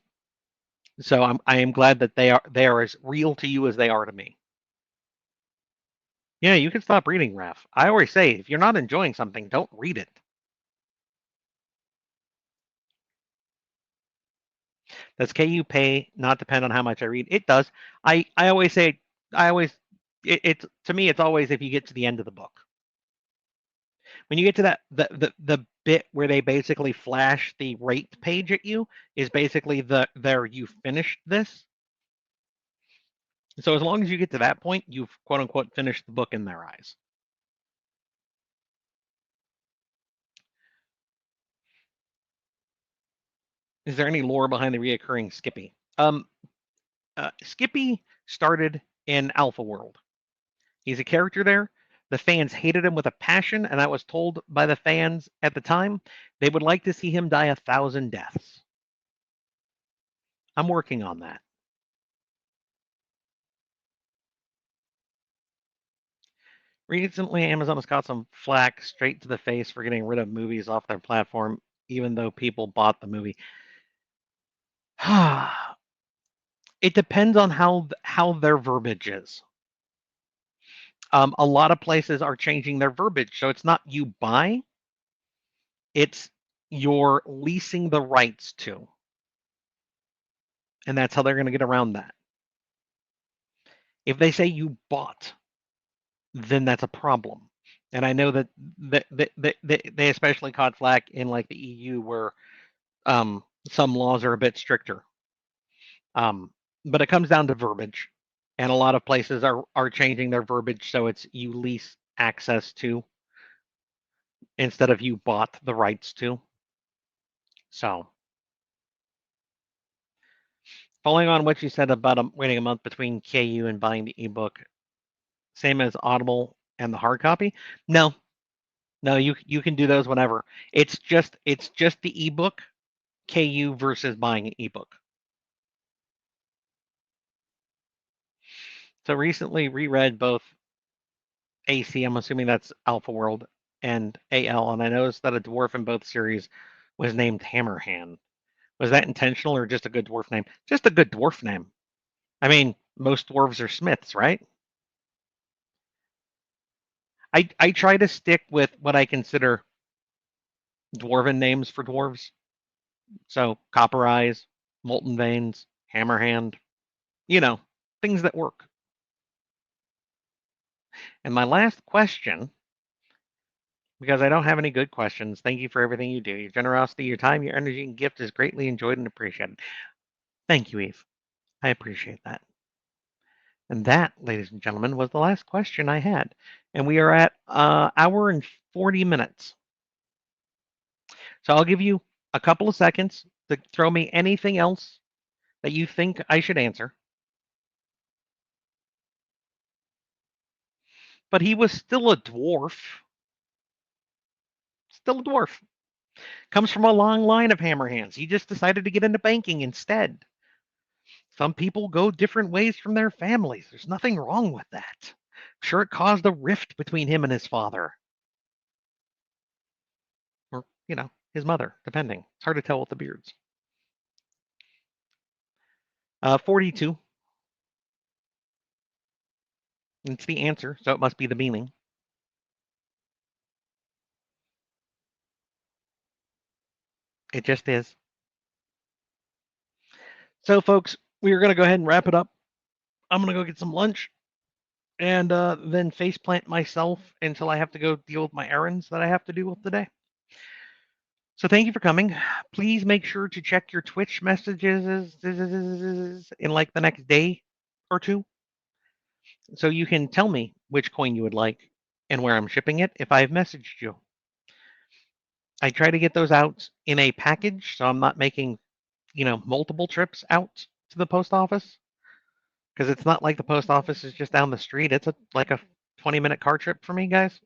so I am glad that they are as real to you as they are to me. Yeah, you can stop reading, Raph. I always say, if you're not enjoying something, don't read it. Does KU pay not depend on how much I read? It does. I always say, it's to me, it's always if you get to the end of the book. When you get to that, the bit where they basically flash the rate page at you is basically there you finished this. So as long as you get to that point, you've quote unquote finished the book in their eyes. Is there any lore behind the reoccurring Skippy? Skippy started in Alpha World. He's a character there. The fans hated him with a passion, and I was told by the fans at the time they would like to see him die 1,000 deaths. I'm working on that. Recently, Amazon has got some flack straight to the face for getting rid of movies off their platform, even though people bought the movie. It depends on how their verbiage is. A lot of places are changing their verbiage, so it's not you buy, it's you're leasing the rights to, and that's how they're going to get around that. If they say you bought, then that's a problem. And I know that they especially caught flack in like the EU where some laws are a bit stricter. But it comes down to verbiage, and a lot of places are changing their verbiage so it's you lease access to instead of you bought the rights to. So, following on what you said about waiting a month between KU and buying the ebook, same as Audible and the hard copy. No, you can do those whenever. It's just the ebook, KU versus buying an ebook. So recently reread both AC, I'm assuming that's Alpha World, and AL, and I noticed that a dwarf in both series was named Hammerhand. Was that intentional or just a good dwarf name? Just a good dwarf name. I mean, most dwarves are smiths, right? I try to stick with what I consider dwarven names for dwarves. So Copper Eyes, Molten Veins, Hammerhand, things that work. And my last question, because I don't have any good questions, thank you for everything you do. Your generosity, your time, your energy, and gift is greatly enjoyed and appreciated. Thank you, Eve. I appreciate that. And that, ladies and gentlemen, was the last question I had. And we are at hour and 40 minutes. So I'll give you a couple of seconds to throw me anything else that you think I should answer. but he was still a dwarf. Still a dwarf. Comes from a long line of Hammerhands. He just decided to get into banking instead. Some people go different ways from their families. There's nothing wrong with that. I'm sure it caused a rift between him and his father. Or, his mother, depending. It's hard to tell with the beards. 42. It's the answer, so it must be the meaning. It just is. So, folks, we are going to go ahead and wrap it up. I'm going to go get some lunch and then faceplant myself until I have to go deal with my errands that I have to do with today. So thank you for coming. Please make sure to check your Twitch messages in like the next day or two, so you can tell me which coin you would like and where I'm shipping it if I've messaged you. I try to get those out in a package, so I'm not making, multiple trips out to the post office, because it's not like the post office is just down the street. It's like a 20-minute car trip for me, guys.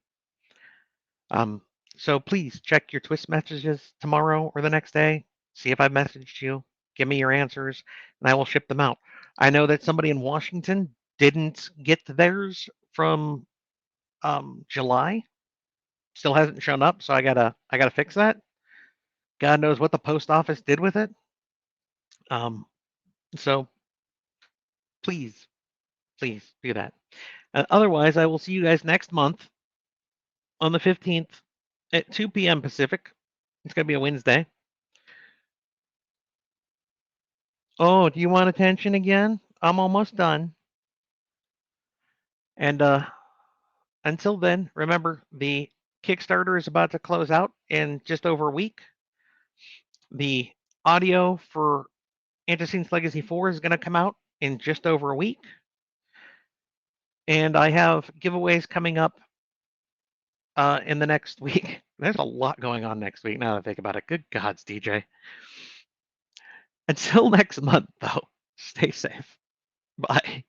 So please check your Twitch messages tomorrow or the next day. See if I've messaged you. Give me your answers, and I will ship them out. I know that somebody in Washington didn't get theirs from July. Still hasn't shown up, so I gotta fix that. God knows what the post office did with it. So please do that. Otherwise, I will see you guys next month on the 15th at 2 p.m. Pacific. It's gonna be a Wednesday. Oh, do you want attention again? I'm almost done. And until then, remember, the Kickstarter is about to close out in just over a week. The audio for Anticine's Legacy 4 is going to come out in just over a week. And I have giveaways coming up in the next week. There's a lot going on next week now that I think about it. Good gods, DJ. Until next month, though, stay safe. Bye.